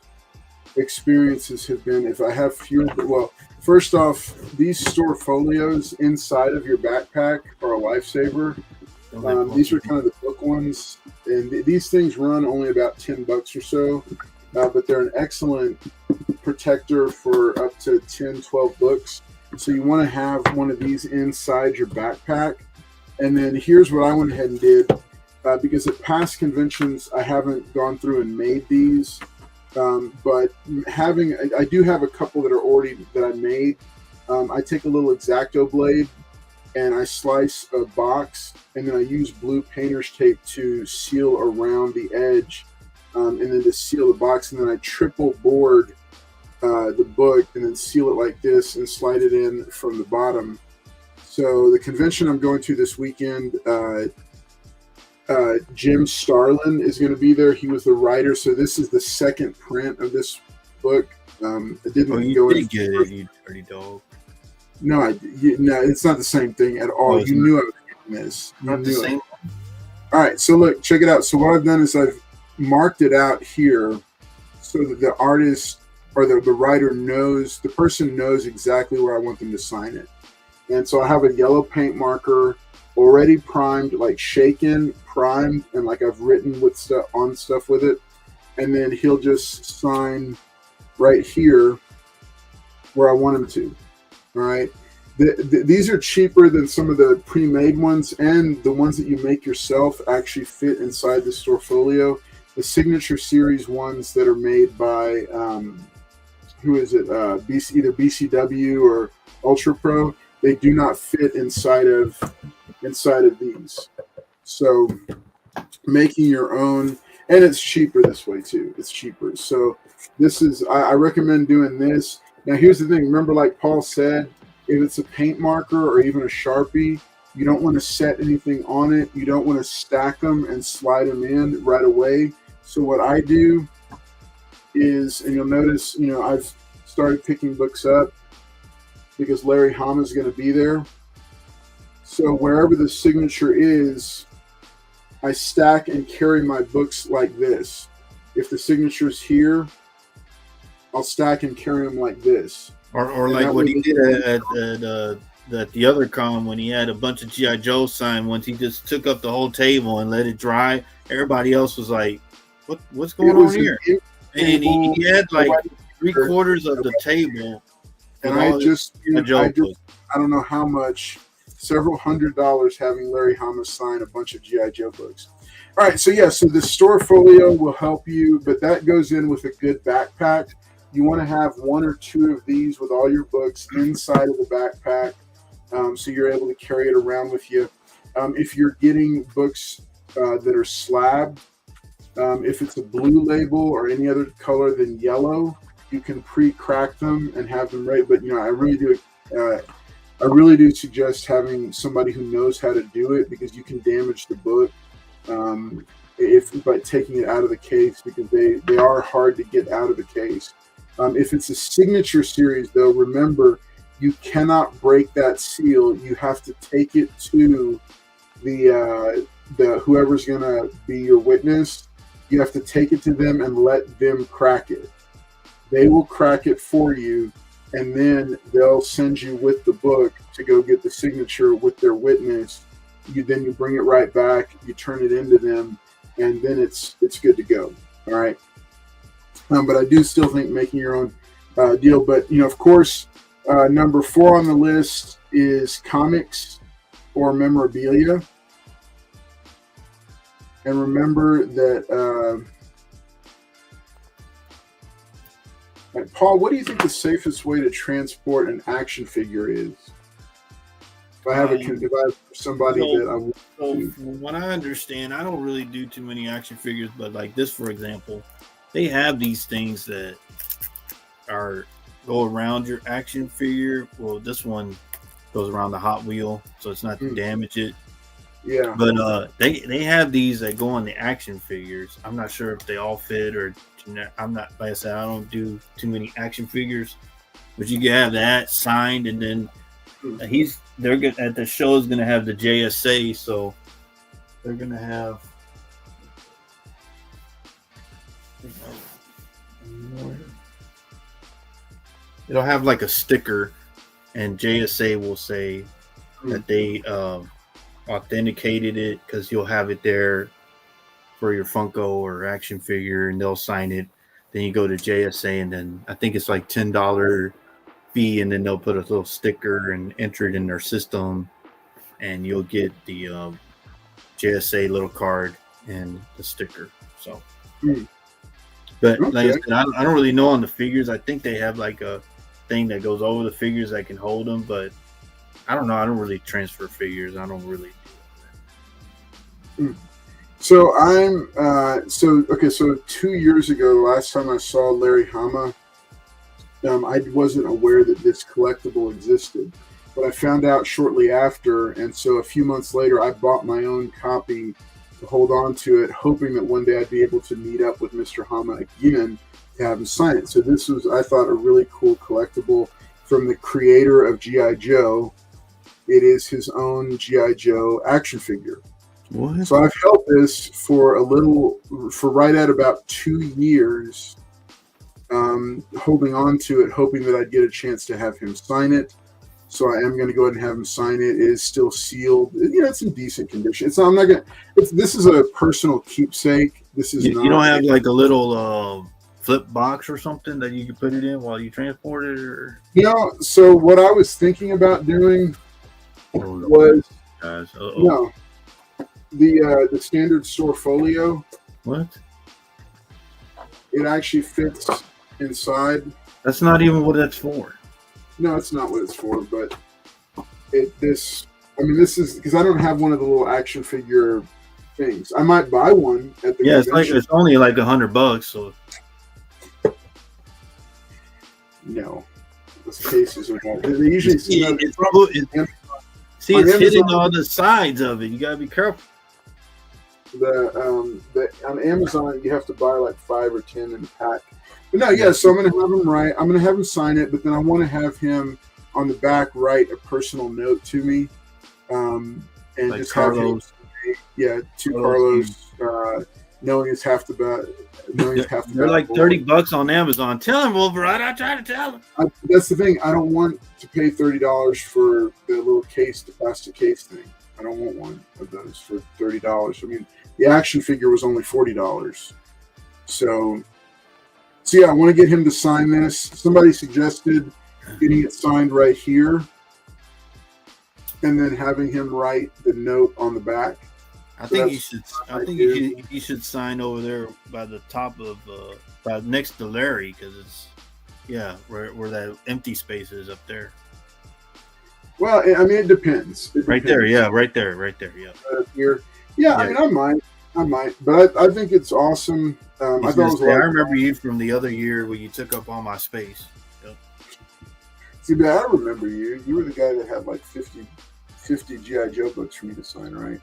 experiences have been if I have fewer. Well, first off, these store folios inside of your backpack are a lifesaver. These are kind of the book ones, and these things run only about $10 or so, but they're an excellent protector for up to 10, 12 books. So you want to have one of these inside your backpack. And then here's what I went ahead and did, because at past conventions, I haven't gone through and made these, but I do have a couple that I made. I take a little X-Acto blade and I slice a box, and then I use blue painter's tape to seal around the edge, and then to seal the box, and then I triple board the book and then seal it like this and slide it in from the bottom. So the convention I'm going to this weekend, Jim Starlin is going to be there. He was the writer. So this is the second print of this book. It didn't go in. Get it, you dirty dog. No, it's not the same thing at all. You knew I was getting this. Not the same. All right, so look, check it out. So what I've done is I've marked it out here so that the artist or the writer knows, the person knows exactly where I want them to sign it. And so I have a yellow paint marker already primed, like shaken, primed, and like I've written with stuff with it. And then he'll just sign right here where I want him to. All right. These are cheaper than some of the pre-made ones, and the ones that you make yourself actually fit inside the Storefolio. The Signature Series ones that are made by who is it? Either BCW or Ultra Pro. They do not fit inside of these. So making your own, and it's cheaper this way too. It's cheaper. So this is I recommend doing this. Now here's the thing. Remember, like Paul said, if it's a paint marker or even a Sharpie, you don't want to set anything on it. You don't want to stack them and slide them in right away. So what I do is, and you'll notice, I've started picking books up because Larry Hama is going to be there. So wherever the signature is, I stack and carry my books like this. If the signature's here, I'll stack and carry them like this. Or like what he did at the other con when he had a bunch of G.I. Joe signed ones. He just took up the whole table and let it dry. Everybody else was like, what's going on here? And he had like 3/4 of the table. And I don't know how much, several $100 having Larry Hama sign a bunch of G.I. Joe books. All right, so the Storefolio will help you, but that goes in with a good backpack. You want to have 1 or 2 of these with all your books inside of the backpack, so you're able to carry it around with you. If you're getting books that are slabbed, if it's a blue label or any other color than yellow, you can pre-crack them and have them ready. But I really do suggest having somebody who knows how to do it, because you can damage the book by taking it out of the case, because they are hard to get out of the case. If it's a Signature Series, though, remember, you cannot break that seal. You have to take it to the whoever's going to be your witness. You have to take it to them and let them crack it. They will crack it for you, and then they'll send you with the book to go get the signature with their witness. Then you bring it right back, you turn it into them, and then it's good to go. All right. But I do still think making your own deal. But of course, number 4 on the list is comics or memorabilia. And remember that, Paul, what do you think the safest way to transport an action figure is? If I have somebody that I want to. From what I understand, I don't really do too many action figures, but like this, for example, they have these things that go around your action figure. Well, this one goes around the Hot Wheel, so it's not to damage it. Yeah. But they have these that go on the action figures. I'm not sure if they all fit, or I'm not. Like I said, I don't do too many action figures, but you can have that signed, and then they're good at the show is going to have the JSA, so they're going to have. It'll have like a sticker, and JSA will say that they authenticated it, because you'll have it there for your Funko or action figure, and they'll sign it. Then you go to JSA, and then I think it's like $10 fee, and then they'll put a little sticker and enter it in their system, and you'll get the JSA little card and the sticker. So. But like I said, I don't really know on the figures. I think they have like a thing that goes over the figures that can hold them, but I don't know. I don't really transfer figures. I don't really do that. So So 2 years ago, the last time I saw Larry Hama, I wasn't aware that this collectible existed, but I found out shortly after, and so a few months later, I bought my own copy to hold on to it, hoping that one day I'd be able to meet up with Mr. Hama again to have him sign it. So this was, I thought, a really cool collectible from the creator of G.I. Joe. It is his own G.I. Joe action figure. What? So I've held this for right at about 2 years, holding on to it, hoping that I'd get a chance to have him sign it. So I am going to go ahead and have him sign it. It is still sealed. It's in decent condition. I'm not going to. This is a personal keepsake. This is not. You don't have like a little flip box or something that you can put it in while you transport it, or So what I was thinking about doing was the standard store folio. What? It actually fits inside. That's not even what that's for. No, it's not what it's for, but this is because I don't have one of the little action figure things. I might buy one at the convention. It's only like $100. So no, those cases are not. They usually it's hitting all the sides of it. You gotta be careful. On Amazon you have to buy like 5 or 10 in a pack. But no, yeah. So I'm gonna have him write. I'm gonna have him sign it, but then I want to have him on the back write a personal note to me, and like just Carlos. Have him, to Carlos, knowing it's half the battle. They're like $30 on Amazon. Tell him, Wolverine. I try to tell him. That's the thing. I don't want to pay $30 for the little case, the plastic case thing. I don't want one of those for $30. I mean, the action figure was only $40. So yeah, I want to get him to sign this. Somebody suggested getting it signed right here, and then having him write the note on the back. I think you should sign over there by the top of by next to Larry, because it's where that empty space is up there. Well, I mean, it depends. Right there, yeah. Here, yeah. I mean, I might, but I think it's awesome. I remember you from the other year when you took up all my space. Yep. See, but I remember you. You were the guy that had like 50 G.I. Joe books for me to sign, right?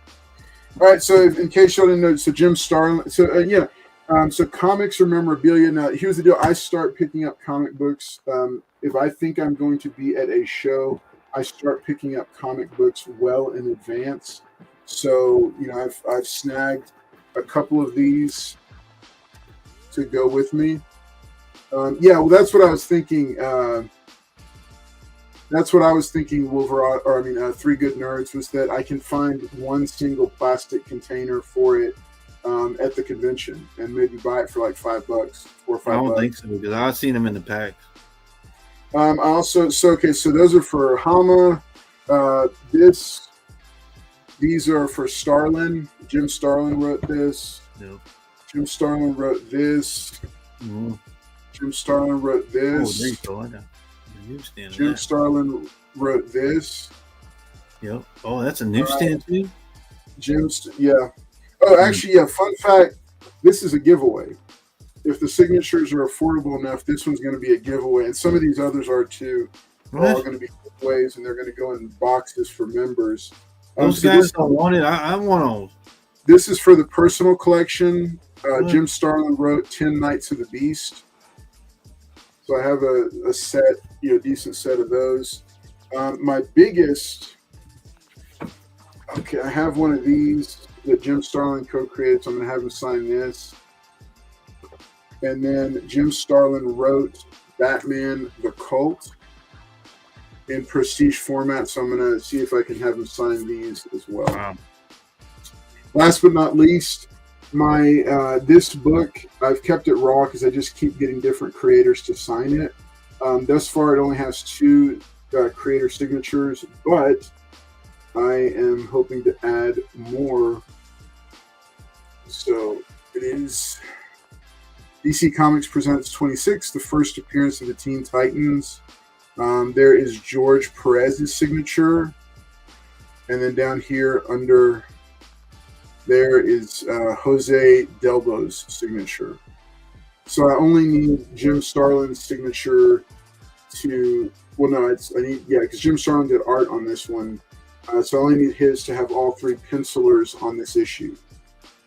All right, so in case y'all didn't know, so Jim Starlin, so comics or memorabilia. Now, here's the deal. I start picking up comic books. If I think I'm going to be at a show, I start picking up comic books well in advance. So, I've snagged a couple of these to go with me. That's what I was thinking. Wolverine, Three Good Nerds, was that I can find one single plastic container for it at the convention and maybe buy it for like $5 or $5. I don't think so, because I've seen them in the packs. So those are for Hama. These are for Starlin. Jim Starlin wrote this. Yep. Jim Starlin wrote this. Mm-hmm. Jim Starlin wrote this. Oh, there you go. I got the newsstand. Jim Starlin wrote this. Yep. Oh, that's a newsstand too? Yeah. Oh, actually, yeah. Fun fact, this is a giveaway. If the signatures are affordable enough, this one's going to be a giveaway. And some of these others are too. They're all going to be giveaways, and they're going to go in boxes for members. Those guys don't want it. I want those. This is for the personal collection. Jim Starlin wrote 10 Nights of the Beast. So I have a set, decent set of those. My biggest, I have one of these that Jim Starlin co-created, so I'm going to have him sign this. And then Jim Starlin wrote Batman the Cult in prestige format, so I'm going to see if I can have him sign these as well. Wow. Last but not least, my this book, I've kept it raw because I just keep getting different creators to sign it. Thus far, it only has 2 creator signatures, but I am hoping to add more. So it is DC Comics Presents 26, the first appearance of the Teen Titans. There is George Perez's signature. And then down here under there is Jose Delbo's signature. So I only need Jim Starlin's signature because Jim Starlin did art on this one. So I only need his to have all 3 pencilers on this issue.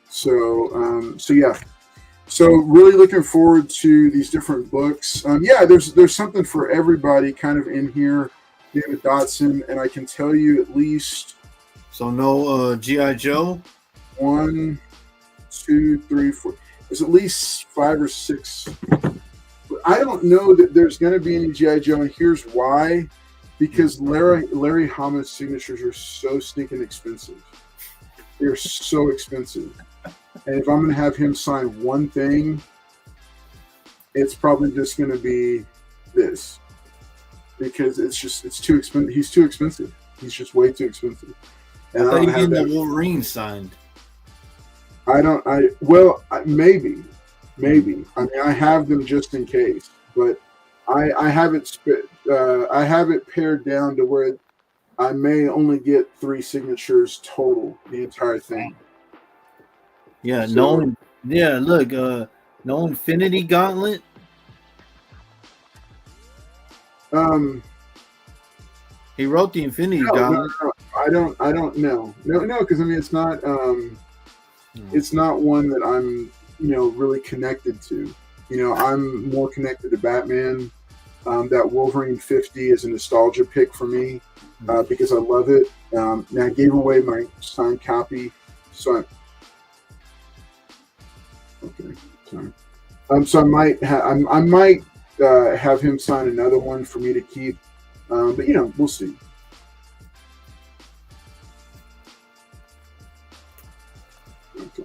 So yeah. So really looking forward to these different books. There's something for everybody kind of in here. David Dotson, and I can tell you at least. So no G.I. Joe? 1, 2, 3, 4. There's at least 5 or 6. I don't know that there's going to be any G.I. Joe, and here's why. because Larry Hama's signatures are so stinking expensive. They're so expensive. And if I'm going to have him sign one thing, it's probably just going to be this. Because it's too expensive. He's too expensive. He's just way too expensive. And I thought don't you have getting that. the Wolverine signed. Maybe. I mean, I have them just in case, but I have it pared down to where I may only get 3 signatures total, the entire thing. Yeah, So, no Infinity Gauntlet. He wrote the Infinity Gauntlet. No, I don't know. No, because I mean it's not one that I'm really connected to. I'm more connected to Batman. That Wolverine 50 is a nostalgia pick for me because I love it. Now I gave away my signed copy, so so I might have him sign another one for me to keep, but we'll see. Okay.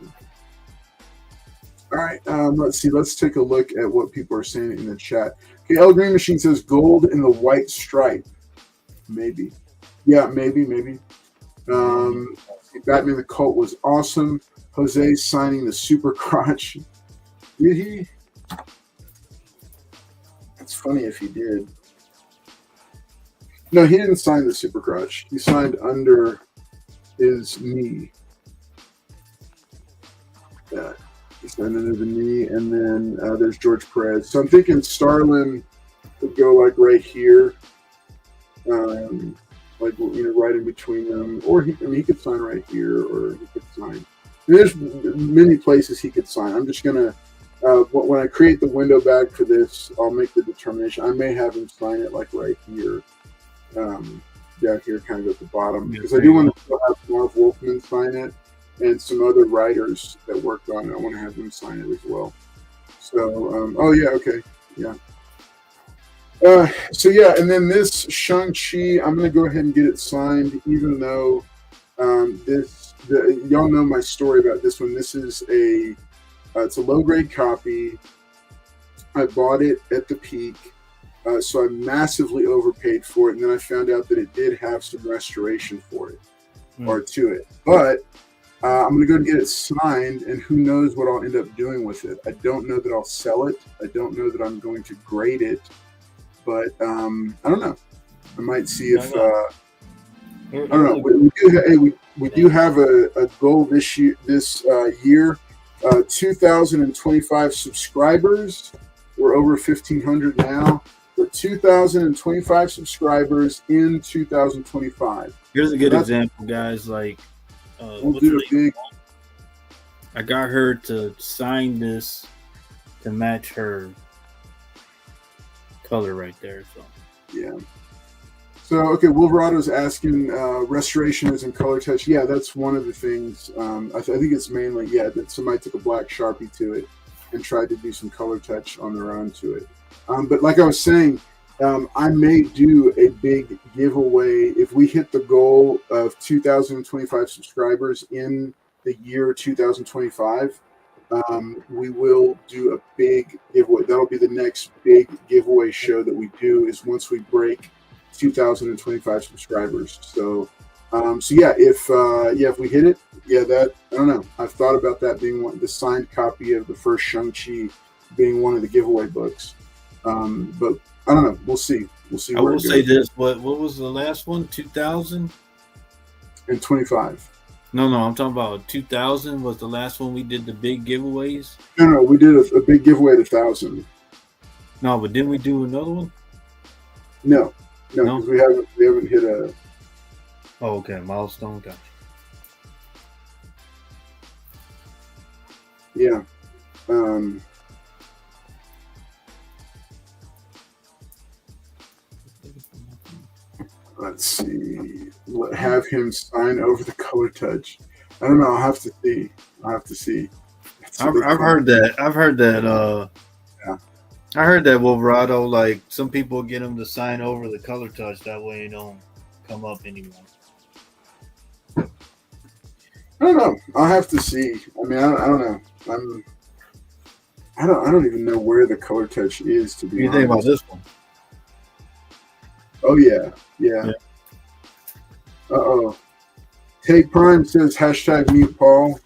All right, let's see. Let's take a look at what people are saying in the chat. Okay, El Green Machine says gold in the white stripe. Maybe. Yeah, maybe. Batman the Cult was awesome. Jose signing the super crotch. Did he? It's funny if he did. No, he didn't sign the super crotch. He signed under his knee. He signed under the knee, and then there's George Perez. So I'm thinking Starlin would go like right here, right in between them, or he could sign right here, or he could sign. There's many places he could sign. I'm just gonna when I create the window bag for this, I'll make the determination. I may have him sign it like right here, down here, kind of at the bottom, because I do want to have Marv Wolfman sign it, and some other writers that worked on it. I want to have them sign it as well. So, so yeah, and then this Shang-Chi, I'm going to go ahead and get it signed, even though y'all know my story about this one. This is it's a low-grade copy. I bought it at the peak, so I massively overpaid for it, and then I found out that it did have some restoration for it, or to it. But I'm going to go and get it signed, and who knows what I'll end up doing with it. I don't know that I'll sell it. I don't know that I'm going to grade it, but I don't know. I might see if I don't know. We do have a goal this year. 2,025 subscribers. We're over 1,500 now. We're 2,025 subscribers in 2025. Here's a good example, guys. Like, we'll do a big. I got her to sign this to match her color right there. So yeah. So okay, Wolverado's asking restoration isn't color touch. Yeah, that's one of the things. I think it's mainly that somebody took a black Sharpie to it and tried to do some color touch on their own to it. But like I was saying, I may do a big giveaway if we hit the goal of 2,025 subscribers in the year 2025. We will do a big giveaway. That'll be the next big giveaway show that we do, is once we break 2,025 subscribers. So if we hit it, that I don't know. I've thought about that being the signed copy of the first Shang-Chi being one of the giveaway books. But I don't know. We'll see. I will say this. What was the last one? 2025. No, I'm talking about 2000 was the last one we did the big giveaways. No, we did a big giveaway at 1,000. No, but didn't we do another one? No, because we haven't hit a. Oh, okay, milestone. Gotcha. Yeah. Let's see. Have him sign over the color touch. I don't know. I'll have to see. I've heard that. I heard that Wolverado, like some people get them to sign over the color touch that way it don't come up anymore. I don't know. I'll have to see. I mean, I don't know. I don't even know where the color touch is, to be What do you honest. think about this one? Oh yeah. Uh-oh. Take Prime says hashtag mute Paul.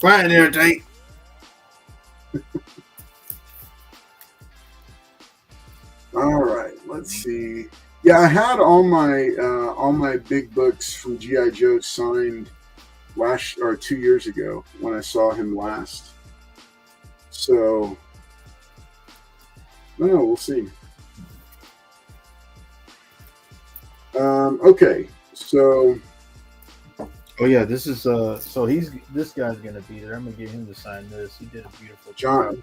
Fine there, Tate. All right, let's see. Yeah, I had all my big books from G.I. Joe signed 2 years ago when I saw him last. So, no, we'll see. Okay, so. Oh yeah, this is so this guy's gonna be there. I'm gonna get him to sign this. He did a beautiful John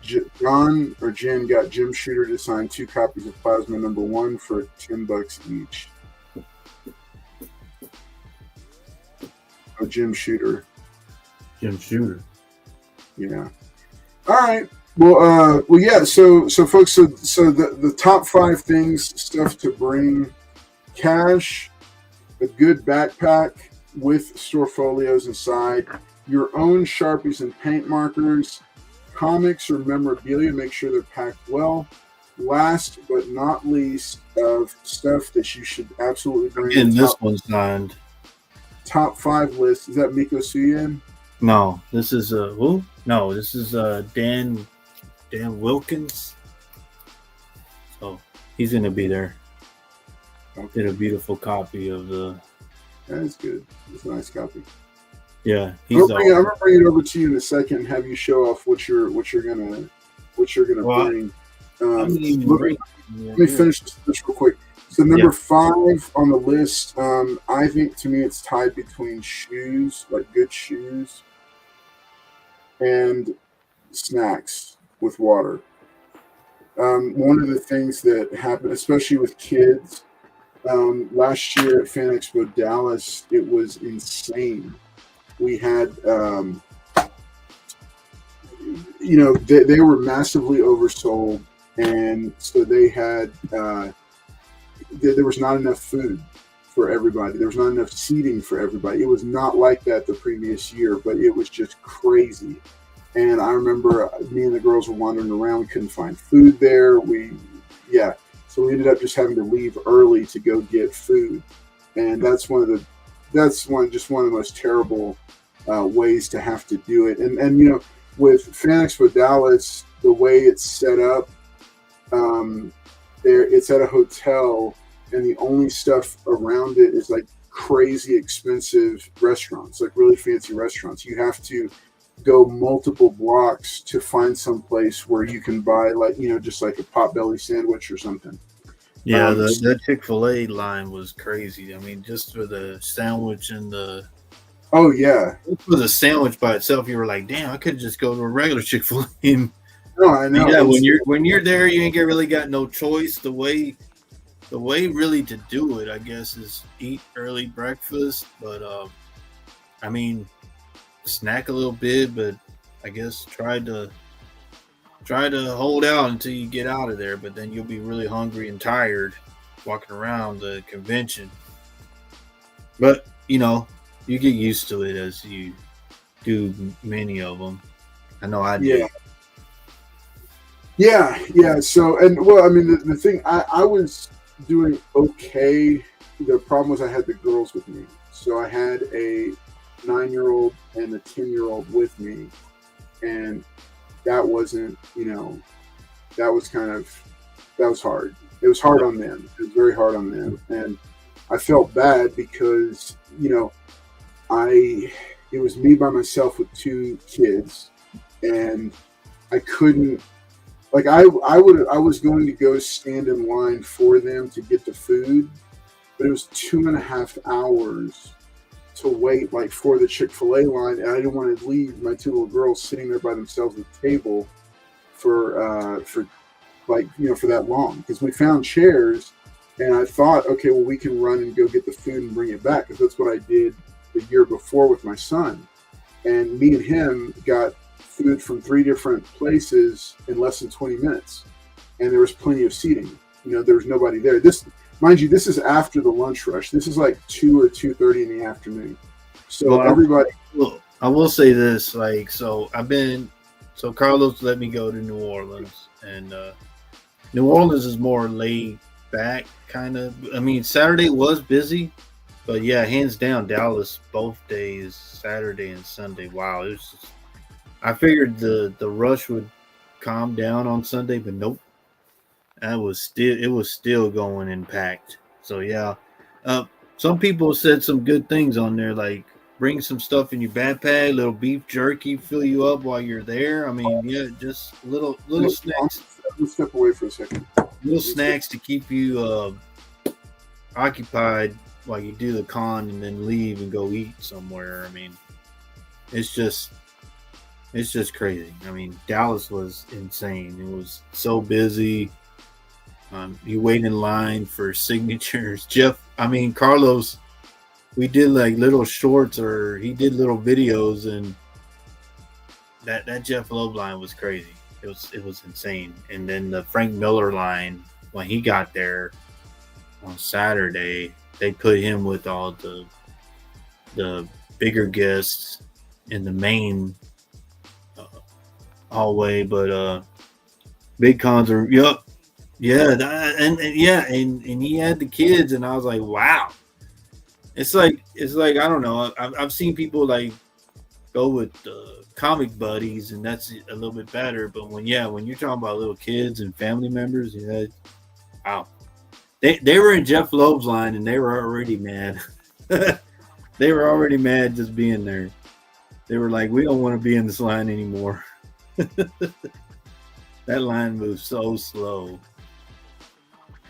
or Jen got Jim Shooter to sign 2 copies of Plasma #1 for $10 each. Oh, Jim Shooter. Jim Shooter. Yeah. All right. Well, yeah. So folks. So the top 5 things, stuff to bring: cash, a good backpack with store folios inside, your own Sharpies and paint markers, comics or memorabilia. Make sure they're packed well. Last but not least, of stuff that you should absolutely bring. And this one's signed. Top 5 list. Is that Miko Suyen? No, this is who? No, this is Dan Wilkins. So he's gonna be there. Okay. Did a beautiful copy of the. That's good. It's a nice copy. Yeah, I'm gonna bring it over to you in a second and have you show off what you're gonna bring. Let me finish this real quick. So number 5 on the list, I think to me it's tied between shoes, like good shoes, and snacks with water. One of the things that happened, especially with kids, last year at Fan Expo Dallas, it was insane. We had, they were massively oversold, and so they had, there was not enough food for everybody. There was not enough seating for everybody. It was not like that the previous year, but it was just crazy. And I remember me and the girls were wandering around. We couldn't find food there. So we ended up just having to leave early to go get food. And that's one of the most terrible ways to have to do it. And with Fan Expo Dallas, the way it's set up, it's at a hotel, and the only stuff around it is like crazy expensive restaurants, like really fancy restaurants. You have to go multiple blocks to find some place where you can buy just like a Potbelly sandwich or something. Yeah, that Chick-fil-A line was crazy. I mean, just for the sandwich and the. Oh yeah. For the sandwich by itself, you were like, damn, I could just go to a regular Chick-fil-A. No, I know. Yeah, when you're there, you ain't really got no choice. The way really to do it, I guess, is eat early breakfast. But I mean, snack a little bit, but I guess try to hold out until you get out of there. But then you'll be really hungry and tired walking around the convention. But you get used to it as you do many of them. I know I did. Yeah. So, the thing, I was doing okay. The problem was I had the girls with me. So I had a 9-year-old and a 10-year-old with me. And that wasn't, that was hard. It was hard on them. It was very hard on them. And I felt bad because, it was me by myself with 2 kids, and I couldn't, I was going to go stand in line for them to get the food, but it was 2.5 hours to wait for the Chick-fil-A line, and I didn't want to leave my 2 little girls sitting there by themselves at the table for that long, because we found chairs, and I thought, okay, well, we can run and go get the food and bring it back, because that's what I did the year before with my son. And me and him got food from 3 different places in less than 20 minutes. and there was plenty of seating. There was nobody there. Mind you, this is after the lunch rush. This is like 2 or 2:30 in the afternoon. So Well, everybody. I will say this, so Carlos let me go to New Orleans, and New Orleans is more laid back, kind of. I mean, Saturday was busy, but yeah, hands down, Dallas both days, Saturday and Sunday. Wow, it was just, I figured the rush would calm down on Sunday, but nope. It was still going and packed. So yeah, some people said some good things on there, like bring some stuff in your backpack, little beef jerky, fill you up while you're there. I mean, yeah, just little snacks. Let's step away for a second. Little snacks to keep you occupied while you do the con and then leave and go eat somewhere. I mean, it's just crazy. I mean, Dallas was insane. It was so busy. You wait in line for signatures. Carlos, we did like little shorts, or he did little videos, and that Jeff Loeb line was crazy. It was insane. And then the Frank Miller line, when he got there on Saturday, they put him with all the bigger guests in the main hallway, but big cons are and he had the kids, and I was like, wow. It's like I don't know. I've seen people like go with comic buddies, and that's a little bit better. But when you're talking about little kids and family members, wow. They were in Jeff Loeb's line, and they were already mad. They were already mad just being there. They were like, we don't want to be in this line anymore. That line moves so slow.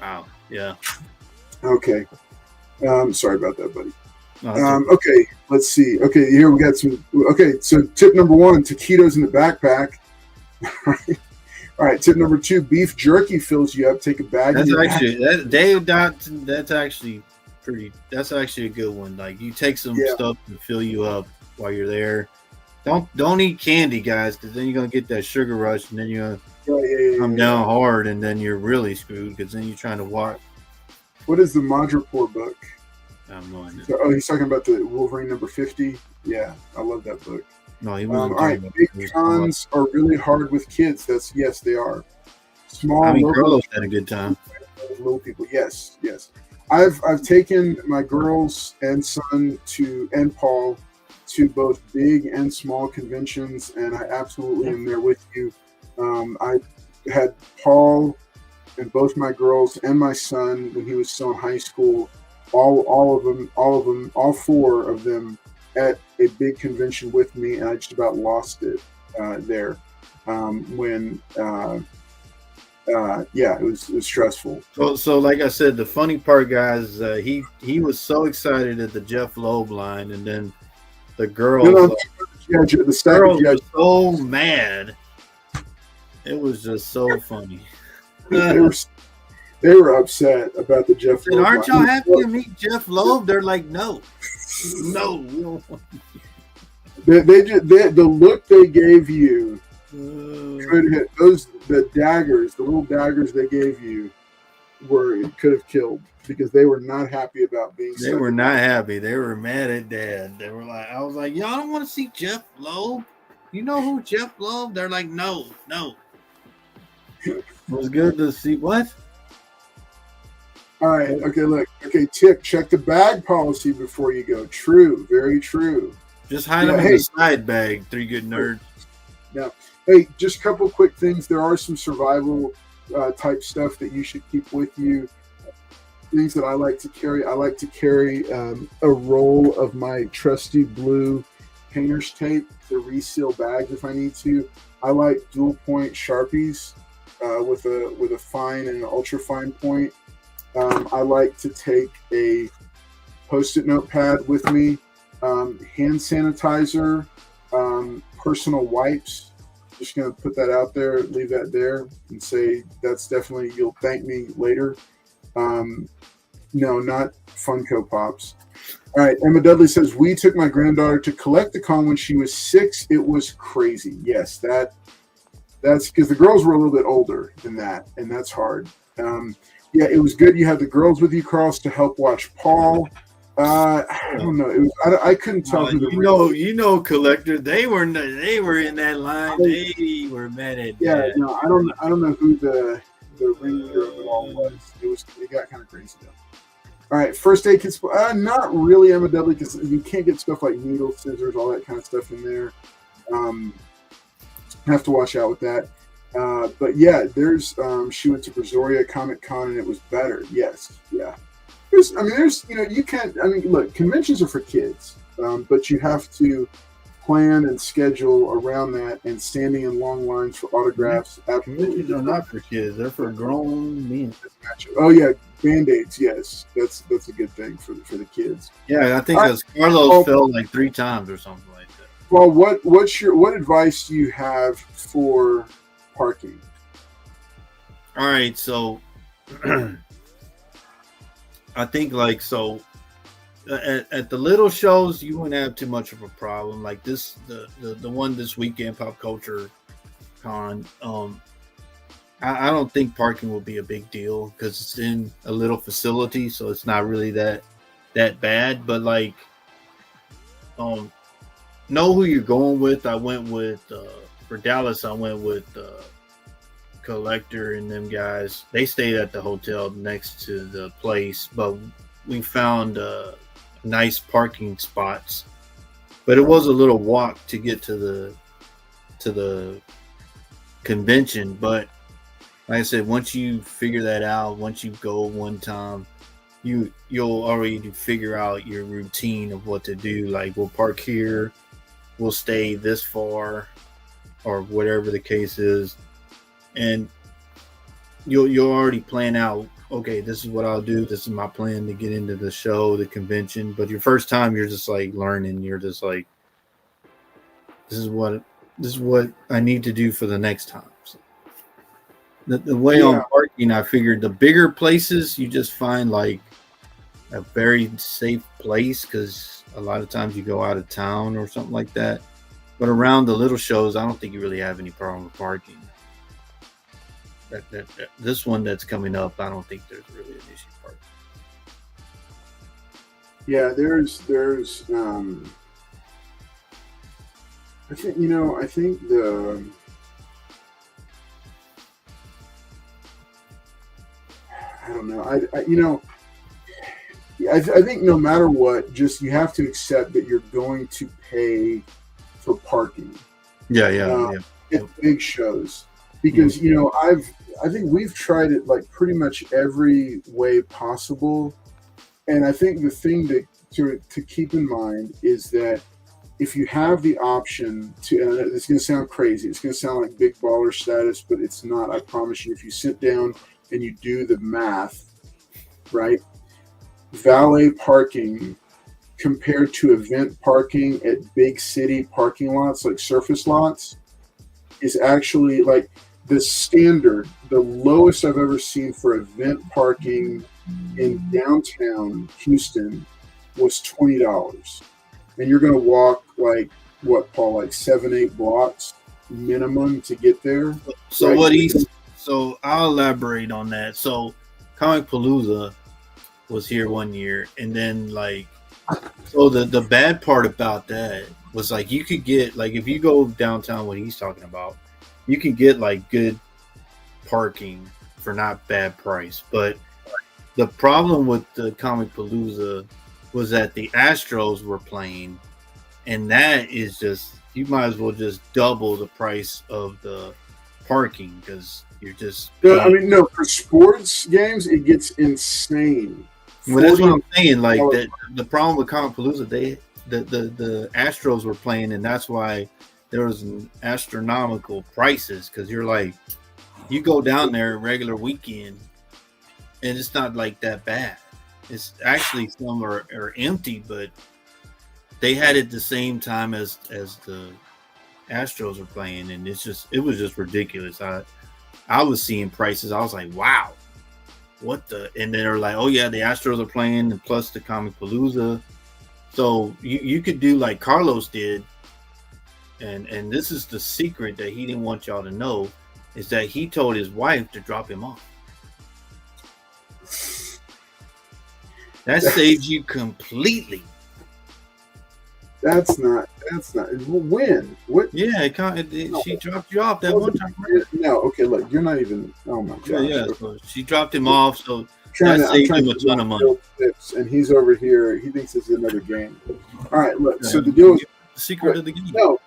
Wow. Yeah. Okay. Sorry about that, buddy. No, okay. Let's see. Okay. Here we got some. Okay. So tip number 1, taquitos in the backpack. All right. Tip number 2, beef jerky fills you up. Take a bag. That's actually that's actually a good one. Like, you take some stuff to fill you up while you're there. Don't eat candy, guys, because then you're gonna get that sugar rush, and then you're gonna come down hard, and then you're really screwed, because then you're trying to walk. What is the Madripoor book? I have no idea. So, he's talking about the Wolverine number 50. Yeah, I love that book. No, he wasn't. All right, big cons are really hard with kids. Yes, they are. Small. Carlos had a good time. Little people, yes. I've taken my girls and son and Paul to both big and small conventions, and I absolutely am there with you. I had Paul and both my girls and my son when he was still in high school, all four of them at a big convention with me, and I just about lost it there. It was stressful. So like I said, the funny part, guys, he was so excited at the Jeff Loeb line, and then the girls, were so mad. It was just so funny. They were upset about the Jeff Loeb. Aren't y'all happy to meet Jeff Loeb? They're like, no, we don't want the look they gave you could hit the little daggers they gave you could have killed, because they were not happy about being. They were not happy. They were mad at Dad. They were like, I was like, y'all don't want to see Jeff Loeb. You know who Jeff Loeb? They're like, no. It was good to see. What? All right. Okay. Look. Okay. Tip: check the bag policy before you go. True. Very true. Just hide them in the side bag. 3 good nerds. Now, hey, just a couple quick things. There are some survival type stuff that you should keep with you. Things that I like to carry. I like to carry a roll of my trusty blue painter's tape to reseal bags if I need to. I like dual point Sharpies with a fine and an ultra fine point. I like to take a Post-it notepad with me, hand sanitizer, personal wipes. Just going to put that out there, leave that there, and say that's definitely, you'll thank me later. No, not Funko Pops. All right, Emma Dudley says, we took my granddaughter to collect the con when she was 6. It was crazy. Yes, That's because the girls were a little bit older than that, and that's hard. Yeah, it was good. You had the girls with you, Cross, to help watch Paul. I don't know. It was, I couldn't tell who the Collector. They were in that line. They were mad at Dad. No, I don't know who the ringleader of it all was. It got kind of crazy though. All right, first aid kits. Not really MW because you can't get stuff like needles, scissors, all that kind of stuff in there. Have to watch out with that. But yeah, there's she went to Brazoria Comic Con and it was better. Yes, yeah. There's you can't. Look, conventions are for kids, but you have to plan and schedule around that, and standing in long lines for autographs. Conventions are not for kids; they're for grown men. Oh yeah, Band-Aids. Yes, that's a good thing for the kids. Yeah, I think Carlos fell like 3 times or something like that. Well, what advice do you have for parking? All right, so I think at the little shows you wouldn't have too much of a problem. Like this, the one this weekend, Pop Culture Con. I don't think parking will be a big deal because it's in a little facility, so it's not really that bad. But know who you're going with. I went with for Dallas. I went with Collector and them guys. They stayed at the hotel next to the place, but we found nice parking spots. But it was a little walk to get to the convention. But like I said, once you figure that out, once you go one time, you'll already figure out your routine of what to do. Like we'll park here, we'll stay this far, or whatever the case is, and you'll already plan out. Okay, this is what I'll do. This is my plan to get into the show, the convention. But your first time, you're just like learning. You're just like, this is what I need to do for the next time. So the way on parking, I figured the bigger places, you just find like a very safe place because a lot of times you go out of town or something like that. But around the little shows, I don't think you really have any problem with parking. This one that's coming up, I don't think there's really an issue parking. Yeah, there's I think I don't know. I think no matter what, just you have to accept that you're going to pay for parking. Yeah. At big shows, because I think we've tried it like pretty much every way possible, and I think the thing to keep in mind is that if you have the option to, and it's going to sound crazy, it's going to sound like big baller status, but it's not. I promise you, if you sit down and you do the math, right? Valet parking compared to event parking at big city parking lots, like surface lots, is actually like the standard, the lowest I've ever seen for event parking in downtown Houston was $20. And you're going to walk like what, Paul, like 7-8 blocks minimum to get there. So so I'll elaborate on that. So Comic Palooza was here one year, and then so the bad part about that was like you could get like if you go downtown, what he's talking about, you can get like good parking for not bad price. But the problem with the Comic Palooza was that the Astros were playing, and that is just, you might as well just double the price of the parking because you're just no, for sports games it gets insane. Well, that's what I'm saying. Like that, the problem with Comic Palooza, the Astros were playing, and that's why there was astronomical prices. Because you're like, you go down there regular weekend, and it's not like that bad. It's actually some are empty, but they had it the same time as the Astros were playing, and it was just ridiculous. I was seeing prices. I was like, wow. What the? And then they're like, oh yeah, the Astros are playing, and plus the Comic Palooza. So you could do like Carlos did, and this is the secret that he didn't want y'all to know, is that he told his wife to drop him off. That saves you completely. That's not. When? What? Yeah, she dropped you off that one time. Right? No, okay. Look, you're not even. Oh my gosh. Yeah. So she dropped him off, so I'm that saved trying him a ton of money. Tips, and he's over here. He thinks this is another game. All right, look. Yeah. So the deal is The secret of the game. No.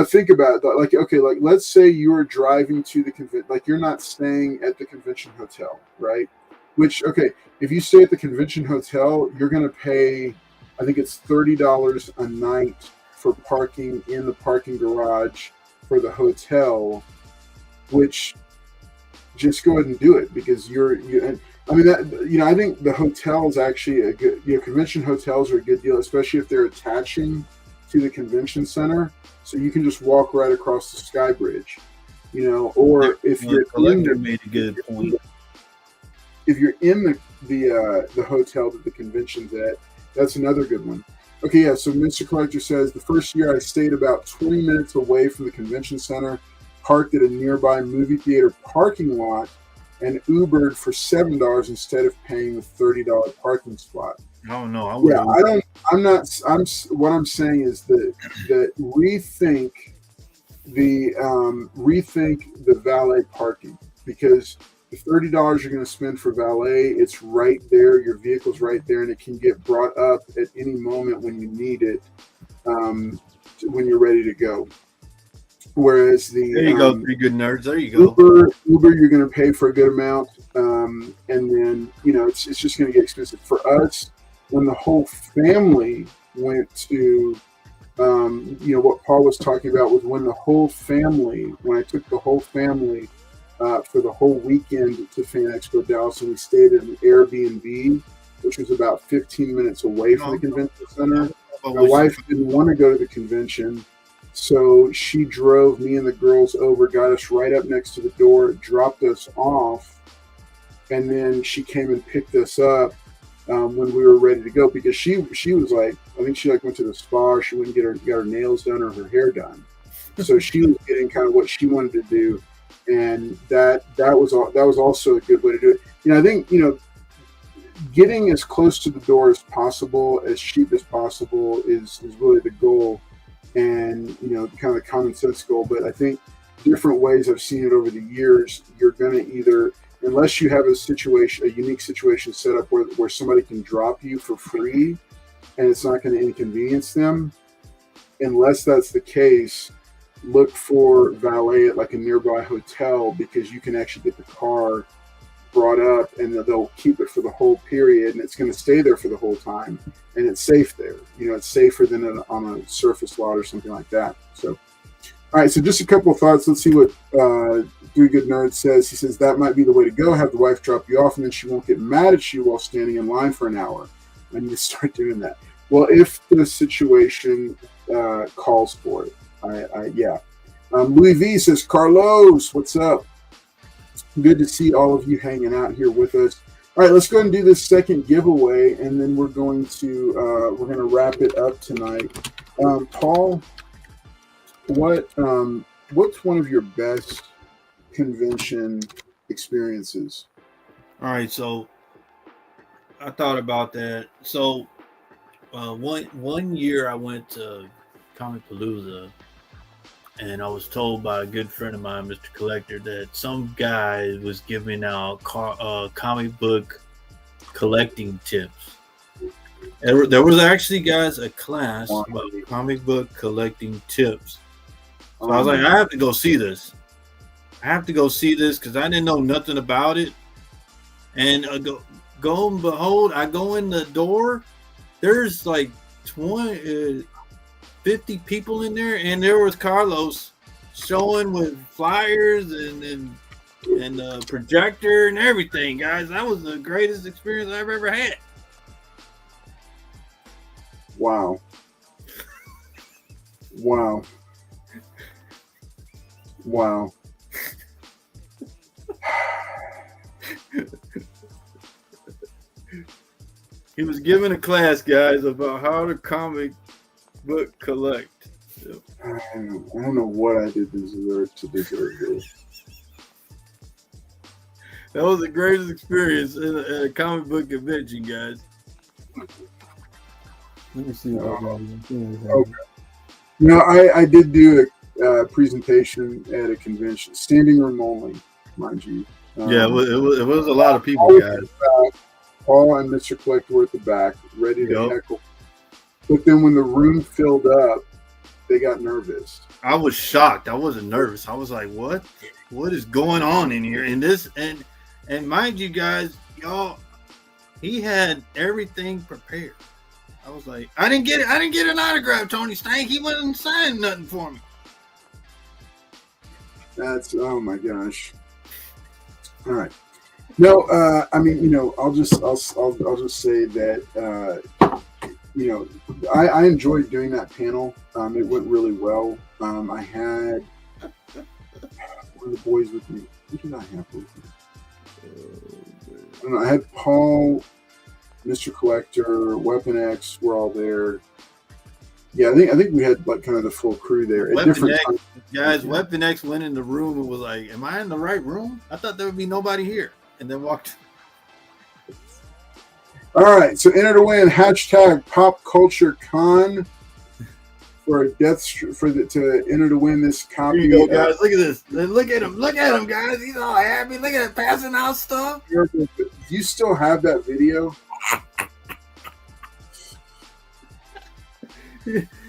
Think about it. Like, okay, like let's say you are driving to the convention. Like, you're not staying at the convention hotel, right? Which, okay, if you stay at the convention hotel, you're going to pay, I think it's $30 a night for parking in the parking garage for the hotel. Which, just go ahead and do it, because I think the hotel is actually a good. Convention hotels are a good deal, especially if they're attaching to the convention center, so you can just walk right across the sky bridge. Or if you're collector made a good point. If you're in the hotel that the convention's at, that's another good one. Okay, yeah. So Mr. Collector says the first year I stayed about 20 minutes away from the convention center, parked at a nearby movie theater parking lot, and Ubered for $7 instead of paying the $30 parking spot. I don't know. What I'm saying is that rethink the valet parking, because the $30 you're going to spend for valet, it's right there. Your vehicle's right there, and it can get brought up at any moment when you need it, when you're ready to go. Whereas there you go, 3 good nerds. There you go. Uber, you're going to pay for a good amount, and then it's just going to get expensive. For us, when the whole family went to, what Paul was talking about was when I took the whole family for the whole weekend to Fan Expo Dallas, and we stayed at an Airbnb, which was about 15 minutes away from the convention center. My wife didn't want to go to the convention, so she drove me and the girls over, got us right up next to the door, dropped us off, and then she came and picked us up when we were ready to go, because she was like, I think she went to the spa. She went and got her nails done or her hair done, so she was getting kind of what she wanted to do. And that was also a good way to do it. I think getting as close to the door as possible, as cheap as possible, is really the goal, and kind of the common sense goal. But I think different ways I've seen it over the years, you're going to either, unless you have a unique situation set up where somebody can drop you for free, and it's not going to inconvenience them. Unless that's the case, look for valet at like a nearby hotel, because you can actually get the car brought up and they'll keep it for the whole period, and it's going to stay there for the whole time, and it's safe there. It's safer than on a surface lot or something like that. So, all right, so just a couple of thoughts. Let's see what 3 Good Nerds says. He says that might be the way to go. Have the wife drop you off, and then she won't get mad at you while standing in line for an hour. I need to start doing that. Well, if the situation calls for it. Yeah. Louis V says, Carlos, what's up? Good to see all of you hanging out here with us. All right, let's go ahead and do this second giveaway, and then we're going to wrap it up tonight. Paul, what's one of your best convention experiences? All right, so I thought about that. So one year I went to Comicpalooza, and I was told by a good friend of mine, Mr. Collector, that some guy was giving out comic book collecting tips. There was actually, guys, a class about comic book collecting tips. So I was like, I have to go see this. Because I didn't know nothing about it. And go and behold, I go in the door. There's like 50 people in there, and there was Carlos showing with flyers and projector and everything, guys. That was the greatest experience I've ever had. Wow. He was giving a class, guys, about how to comic book collect. I don't know what I did to deserve this. That was the greatest experience at a comic book convention, guys. Let me see what I got. Okay. No, I did do a presentation at a convention, standing room only, mind you. Yeah, it was a lot of people, guys. Paul and Mr. Collector were at the back, ready to Yep. heckle. But then when the room filled up, they got nervous. I was shocked. I wasn't nervous. I was like, "What? What is going on in here?" And this, and mind you, guys, y'all, he had everything prepared. I was like, I didn't get an autograph, Tony Stank. He wasn't signing nothing for me. That's, oh my gosh. All right. No, I mean, you know, I'll just say that, you know, I enjoyed doing that panel. It went really well. I had one of the boys with me. Who did I have with me? I don't know. I had Paul, Mr. Collector, Weapon X were all there. Yeah, I think we had like kind of the full crew there. Weapon X, guys, Weapon X went in the room and was like, "Am I in the right room? I thought there would be nobody here." And then walked. All right, so enter to win hashtag Pop Culture Con for a to enter to win this copy. Here you go, guys. Look at this. Look at him. Look at him, guys. He's all happy. Look at him passing out stuff. Do you still have that video?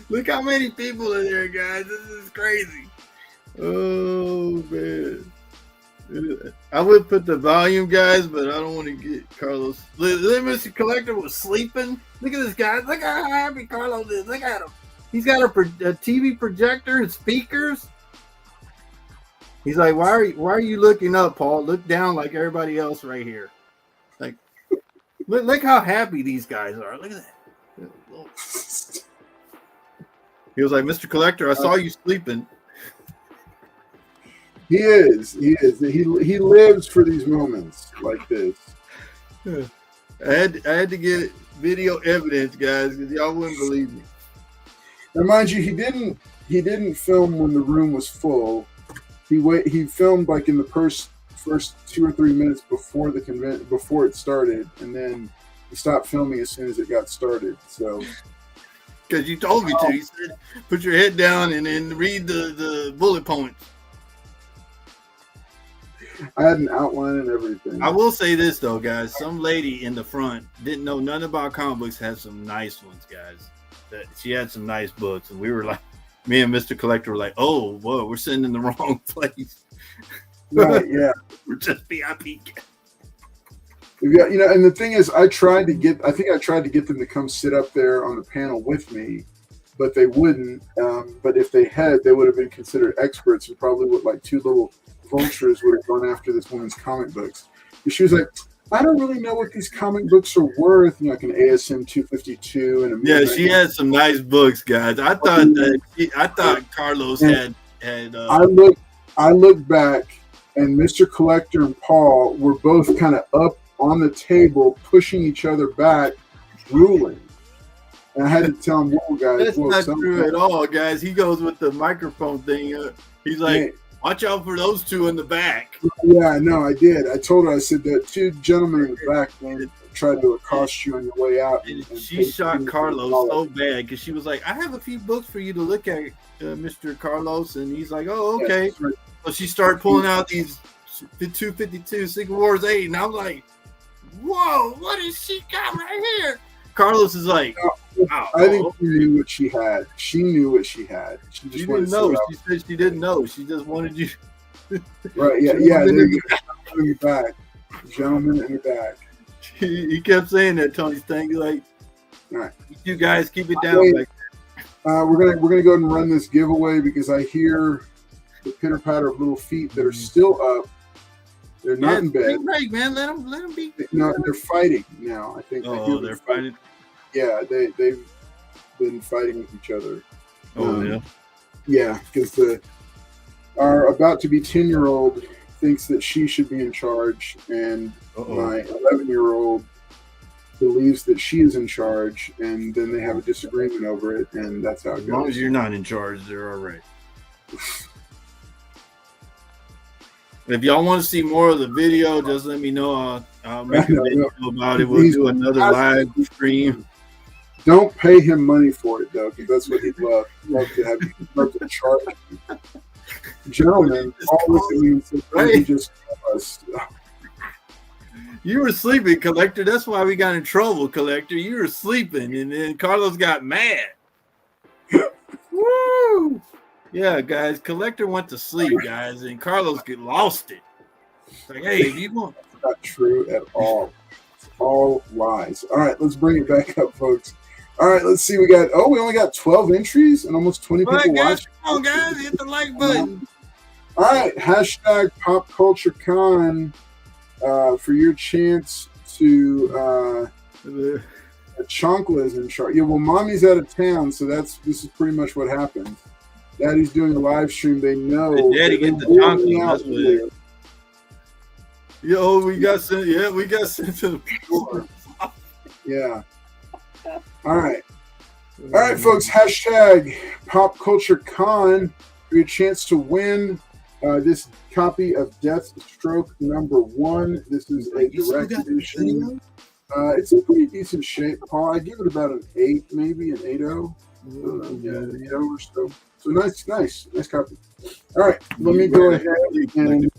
Look how many people are there, guys. This is crazy. Oh man. I would put the volume, guys, but I don't want to get Carlos. Mr. Collector was sleeping. Look at this guy. Look how happy Carlos is. Look at him. He's got a TV projector and speakers. He's like, why are you looking up, Paul? Look down like everybody else right here. Like, look how happy these guys are. Look at that. He was like, Mr. Collector, I saw you sleeping. He is. He lives for these moments like this. I had to get video evidence, guys, because y'all wouldn't believe me. Now, mind you, he didn't film when the room was full. He filmed like in the first 2 or 3 minutes before before it started, and then he stopped filming as soon as it got started. So. Because you told me to. You said, put your head down and then read the bullet points. I had an outline and everything. I will say this, though, guys. Some lady in the front didn't know nothing about comic books, had some nice ones, guys. She had some nice books. And we were like, me and Mr. Collector were like, oh, whoa, we're sitting in the wrong place. Right, yeah. We're just VIP. Yeah, you know, and the thing is, I tried to get them to come sit up there on the panel with me, but they wouldn't. But if they had, they would have been considered experts and probably would like two little vultures would have gone after this woman's comic books. And she was like, I don't really know what these comic books are worth, you know, like an ASM 252 and a yeah, she had some nice books, guys. I thought Carlos had. I looked back, and Mr. Collector and Paul were both kind of up on the table, pushing each other back, drooling. And I had to tell him, whoa, guys. That's not true at all, guys. He goes with the microphone thing. He's like, watch out for those two in the back. Yeah, no, I did. I told her, I said, that two gentlemen in the back, man, tried to accost you on your way out. And she shot Carlos so bad because she was like, I have a few books for you to look at, Mr. Carlos. And he's like, oh, okay. Yeah, so she started pulling out these 252 Secret Wars 8. And I'm like, whoa, what has she got right here? Carlos is like, wow. I think she knew what she had. She knew what she had. She didn't know. She said she didn't know. She just wanted you. Right, yeah, yeah. In the back. Gentleman in the back. He kept saying that, Tony Stank. Like, all right. You guys keep it down. We're gonna go ahead and run this giveaway because I hear the pitter patter of little feet that are still up. They're not in bed. Right, man. Let them be. No, they're fighting now. I think. Oh, they're fighting. Yeah, they've been fighting with each other. Oh yeah. Yeah, because our about to be 10-year-old thinks that she should be in charge, and my 11-year-old believes that she is in charge, and then they have a disagreement over it, and that's how it As long goes. as you're not in charge, they're all right. If y'all want to see more of the video, just let me know. I'll make a video about it. We'll do another live stream. Don't pay him money for it, though, because that's what he'd love. He'd love to have you charge him. Gentlemen, all look at me and say, "Hey, just us." You were sleeping, Collector. That's why we got in trouble, Collector. You were sleeping, and then Carlos got mad. Woo! Yeah, guys, Collector went to sleep, guys, and Carlos lost it. It's like, hey, if you want. That's not true at all. It's all lies. All right, let's bring it back up, folks. All right, let's see. We only got 12 entries and almost 20 people watching. Come on, guys, hit the like button. All right, hashtag Pop Culture Con for your chance to Chancla is in charge. Yeah, well, Mommy's out of town, so this is pretty much what happens. Daddy's doing a live stream. They know. Daddy get the Chancla. That's what it is. Yo, we got sent. Yeah, we got sent to the. Yeah. All right, folks. Hashtag Pop Culture Con for your chance to win this copy of Deathstroke #1. This is a direct edition. It's in pretty decent shape, Paul. I give it about an 8, maybe an 8.0. Yeah, 8.0 or so. So nice copy. All right, let me go ahead and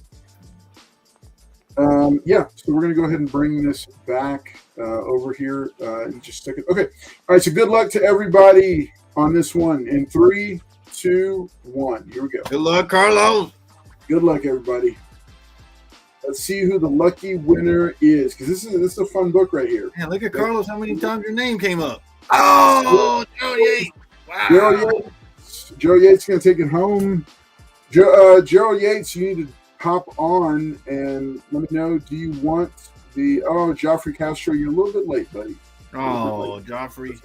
so we're gonna go ahead and bring this back over here in just a second. Okay, all right. So good luck to everybody on this one. In 3, 2, 1. Here we go. Good luck, Carlos. Good luck, everybody. Let's see who the lucky winner is, because this is a fun book right here. Man, look at Carlos. How many times your name came up? Oh, Joe Yates. Wow. Joe Yates is going to take it home. Joe Yates, you need to hop on and let me know. Do you want Joffrey Castro? You're a little bit late, buddy. Oh, Joffrey.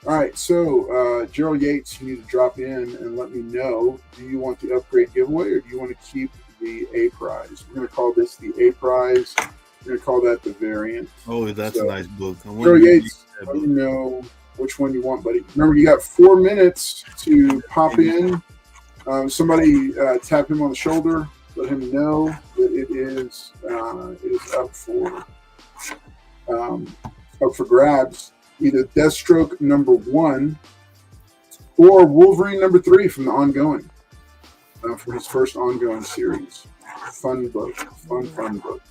All right, so Joe Yates, you need to drop in and let me know. Do you want the upgrade giveaway, or do you want to keep the A prize? We're going to call this the A prize. We're going to call that the variant. Oh, that's a nice book. Joe Yates, let me know which one you want, buddy. Remember, you got 4 minutes to pop in. Somebody tap him on the shoulder. Let him know that it is up for grabs. Either Deathstroke #1 or Wolverine #3 from the ongoing, for his first ongoing series. Fun book. Fun book.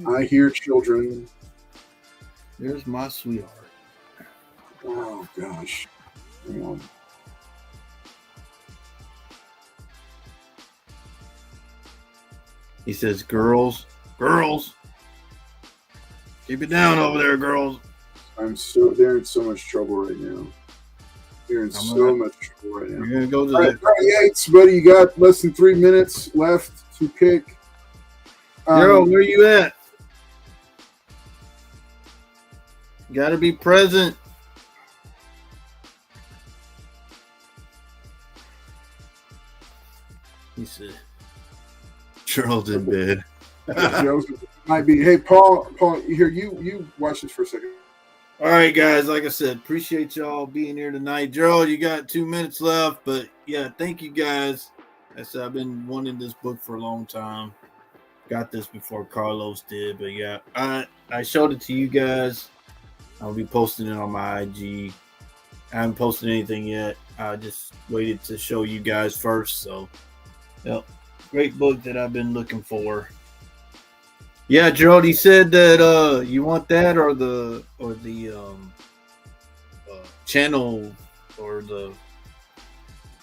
I hear children. There's my sweetheart. Oh, gosh. Hang on. He says, girls. Keep it down over there, girls. They're in so much trouble right now. They're in so much trouble right now. You're gonna go to All right, Yates, buddy. You got less than 3 minutes left to pick. Gerald, where you at? You gotta be present. He said, Charles in bed. Might be. Hey, Paul, here, you watch this for a second. All right, guys. Like I said, appreciate y'all being here tonight. Gerald, you got 2 minutes left, but yeah, thank you guys. I said I've been wanting this book for a long time. Got this before Carlos did, but yeah, I showed it to you guys. I'll be posting it on my IG. I haven't posted anything yet. I just waited to show you guys first. So, yep, great book that I've been looking for. Yeah, Gerald, he said that you want that or the channel or the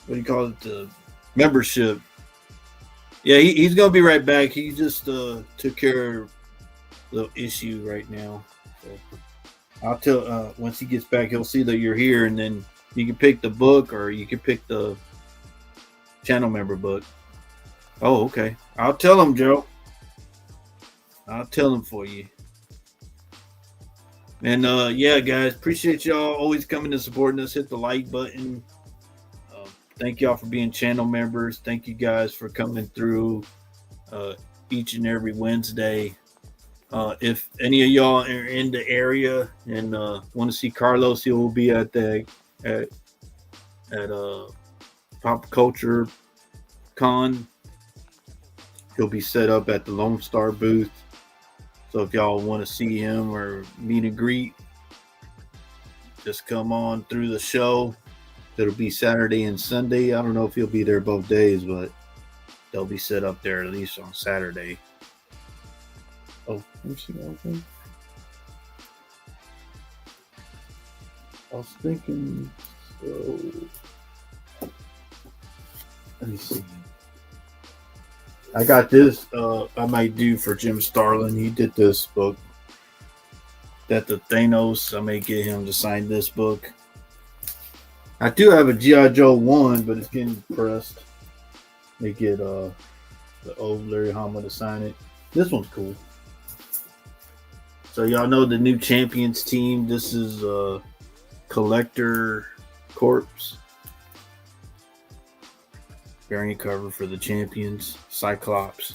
what do you call it, the membership. Yeah, he's gonna be right back. He just took care of the issue right now. So I'll tell once he gets back, he'll see that you're here, and then you can pick the book or you can pick the channel member book. Oh, okay. I'll tell him, Joe. I'll tell him for you. And yeah, guys, appreciate y'all always coming and supporting us. Hit the like button. Thank y'all for being channel members. Thank you guys for coming through each and every Wednesday. If any of y'all are in the area and want to see Carlos, he will be at Pop Culture Con. He'll be set up at the Lone Star booth. So if y'all want to see him or meet and greet, just come on through the show. It'll be Saturday and Sunday. I don't know if he'll be there both days, but they'll be set up there at least on Saturday. Oh, let me see one thing. I was thinking, so let me see. I got this. I might do for Jim Starlin. He did this book. That the Thanos. I may get him to sign this book. I do have a G.I. Joe 1, but it's getting pressed. They get the old Larry Hama to sign it. This one's cool. So y'all know the new Champions team. This is Collector Corpse. Variant cover for the Champions. Cyclops.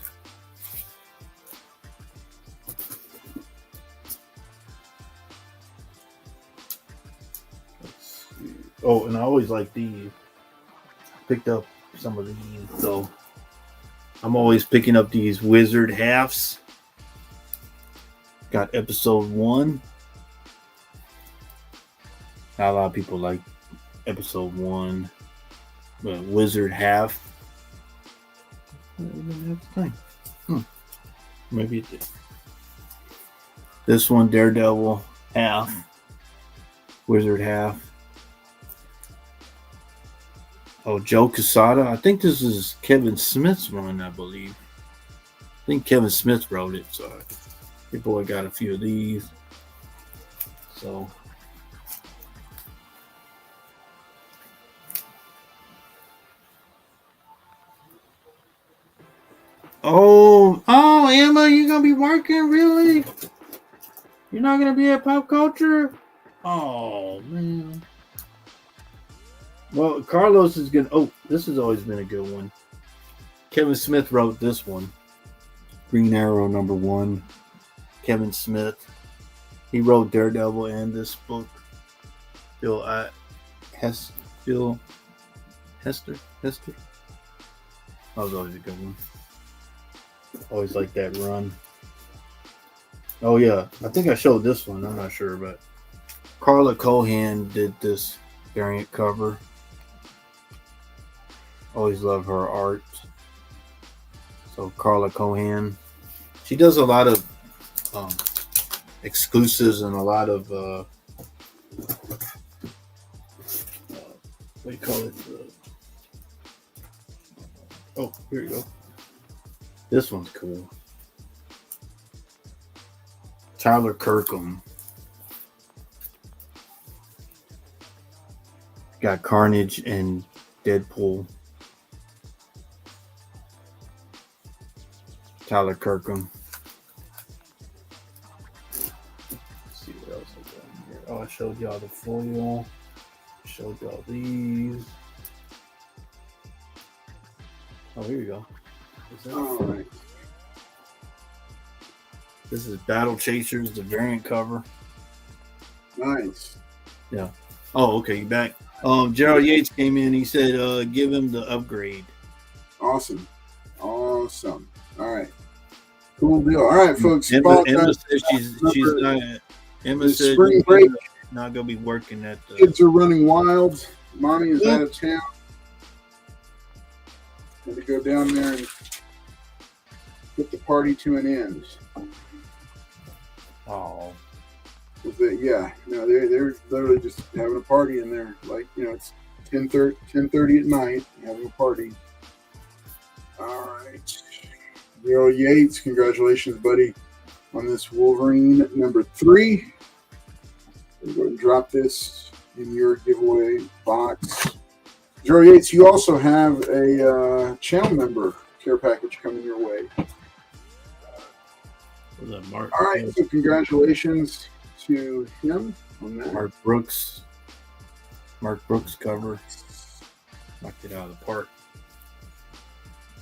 Let's see. Oh, and I always like these. Picked up some of these, so I'm always picking up these Wizard halves. Got episode 1. Not a lot of people like episode 1, but Wizard half. Maybe it did. This one, Daredevil half, Wizard half. Oh, Joe Quesada. I think this is Kevin Smith's run, I believe. I think Kevin Smith wrote it, so your boy got a few of these. So Oh, Emma, you gonna be working? Really? You're not gonna be at Pop Culture? Oh man. Well, Carlos is gonna. Oh, this has always been a good one. Kevin Smith wrote this one. Green Arrow #1. Kevin Smith. He wrote Daredevil and this book. Phil Hester. That was always a good one. Always like that run. Oh yeah, I think I showed this one. I'm not sure, but Carla Cohan did this variant cover. Always love her art. So Carla Cohan, she does a lot of exclusives and a lot of what do you call it? Oh, here you go. This one's cool. Tyler Kirkham. Got Carnage and Deadpool. Tyler Kirkham. Let's see what else I got in here. Oh, I showed y'all the foil. Showed y'all these. Oh, here you go. All right. This is Battle Chasers, the variant cover. Nice. Yeah. Oh, okay, you back. Gerald Yates came in. He said, give him the upgrade. Awesome. All right. Cool deal. All right, folks. Emma said she's not. Emma said spring break. Not gonna be working at the. Kids are running wild. Mommy is out of town. Had to go down there and put the party to an end. Oh. Yeah, no, they're literally just having a party in there. Like, it's 10:30 at night, having a party. All right. Daryl Yates, congratulations, buddy, on this Wolverine #3. We're going to drop this in your giveaway box. Daryl Yates, you also have a channel member care package coming your way. Mark, all right, so congratulations to him on that. Mark Brooks cover. Knocked it out of the park.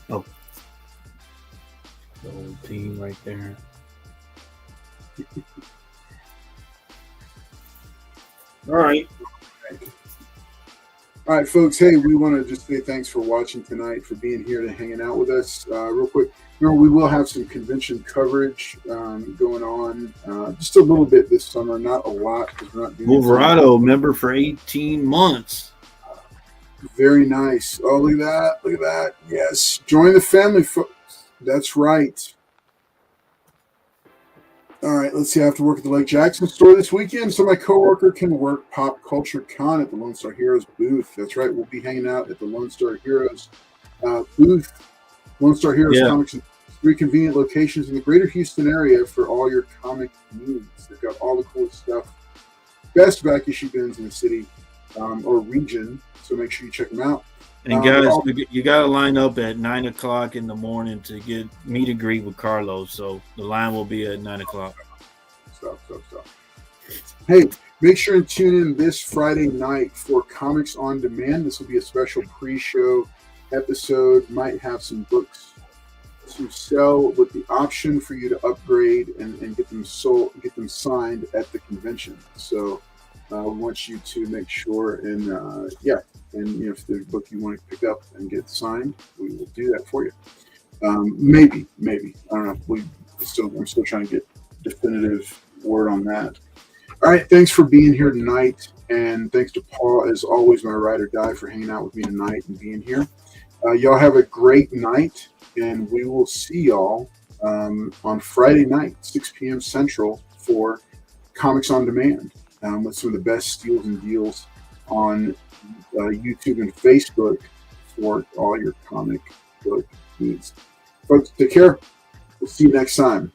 Oh. The old team right there. All right. All right, folks. Hey, we want to just say thanks for watching tonight, for being here and hanging out with us. Real quick, remember, we will have some convention coverage going on just a little bit this summer, not a lot because we're not doing Wolverado member for 18 months. Very nice. Oh, look at that. Look at that. Yes. Join the family, folks. That's right. All right, let's see. I have to work at the Lake Jackson store this weekend, so my coworker can work Pop Culture Con at the Lone Star Heroes booth. That's right. We'll be hanging out at the Lone Star Heroes booth. Lone Star Heroes Comics in 3 convenient locations in the greater Houston area for all your comic needs. They've got all the cool stuff. Best back issue bins in the city or region, so make sure you check them out. And guys, you got to line up at 9 o'clock in the morning to get meet and greet with Carlos. So the line will be at 9 o'clock. Stop. Hey, make sure and tune in this Friday night for Comics on Demand. This will be a special pre-show episode. Might have some books to sell with the option for you to upgrade and get them sold, get them signed at the convention. So we want you to make sure and if there's a book you want to pick up and get signed, we will do that for you. Maybe I don't know. I'm still trying to get definitive word on that. All right, thanks for being here tonight, and thanks to Paul, as always, my ride or die, for hanging out with me tonight and being here. Y'all have a great night, and we will see y'all on Friday night, 6 p.m. Central, for Comics on Demand with some of the best steals and deals on YouTube and Facebook for all your comic book needs. Folks, take care. We'll see you next time.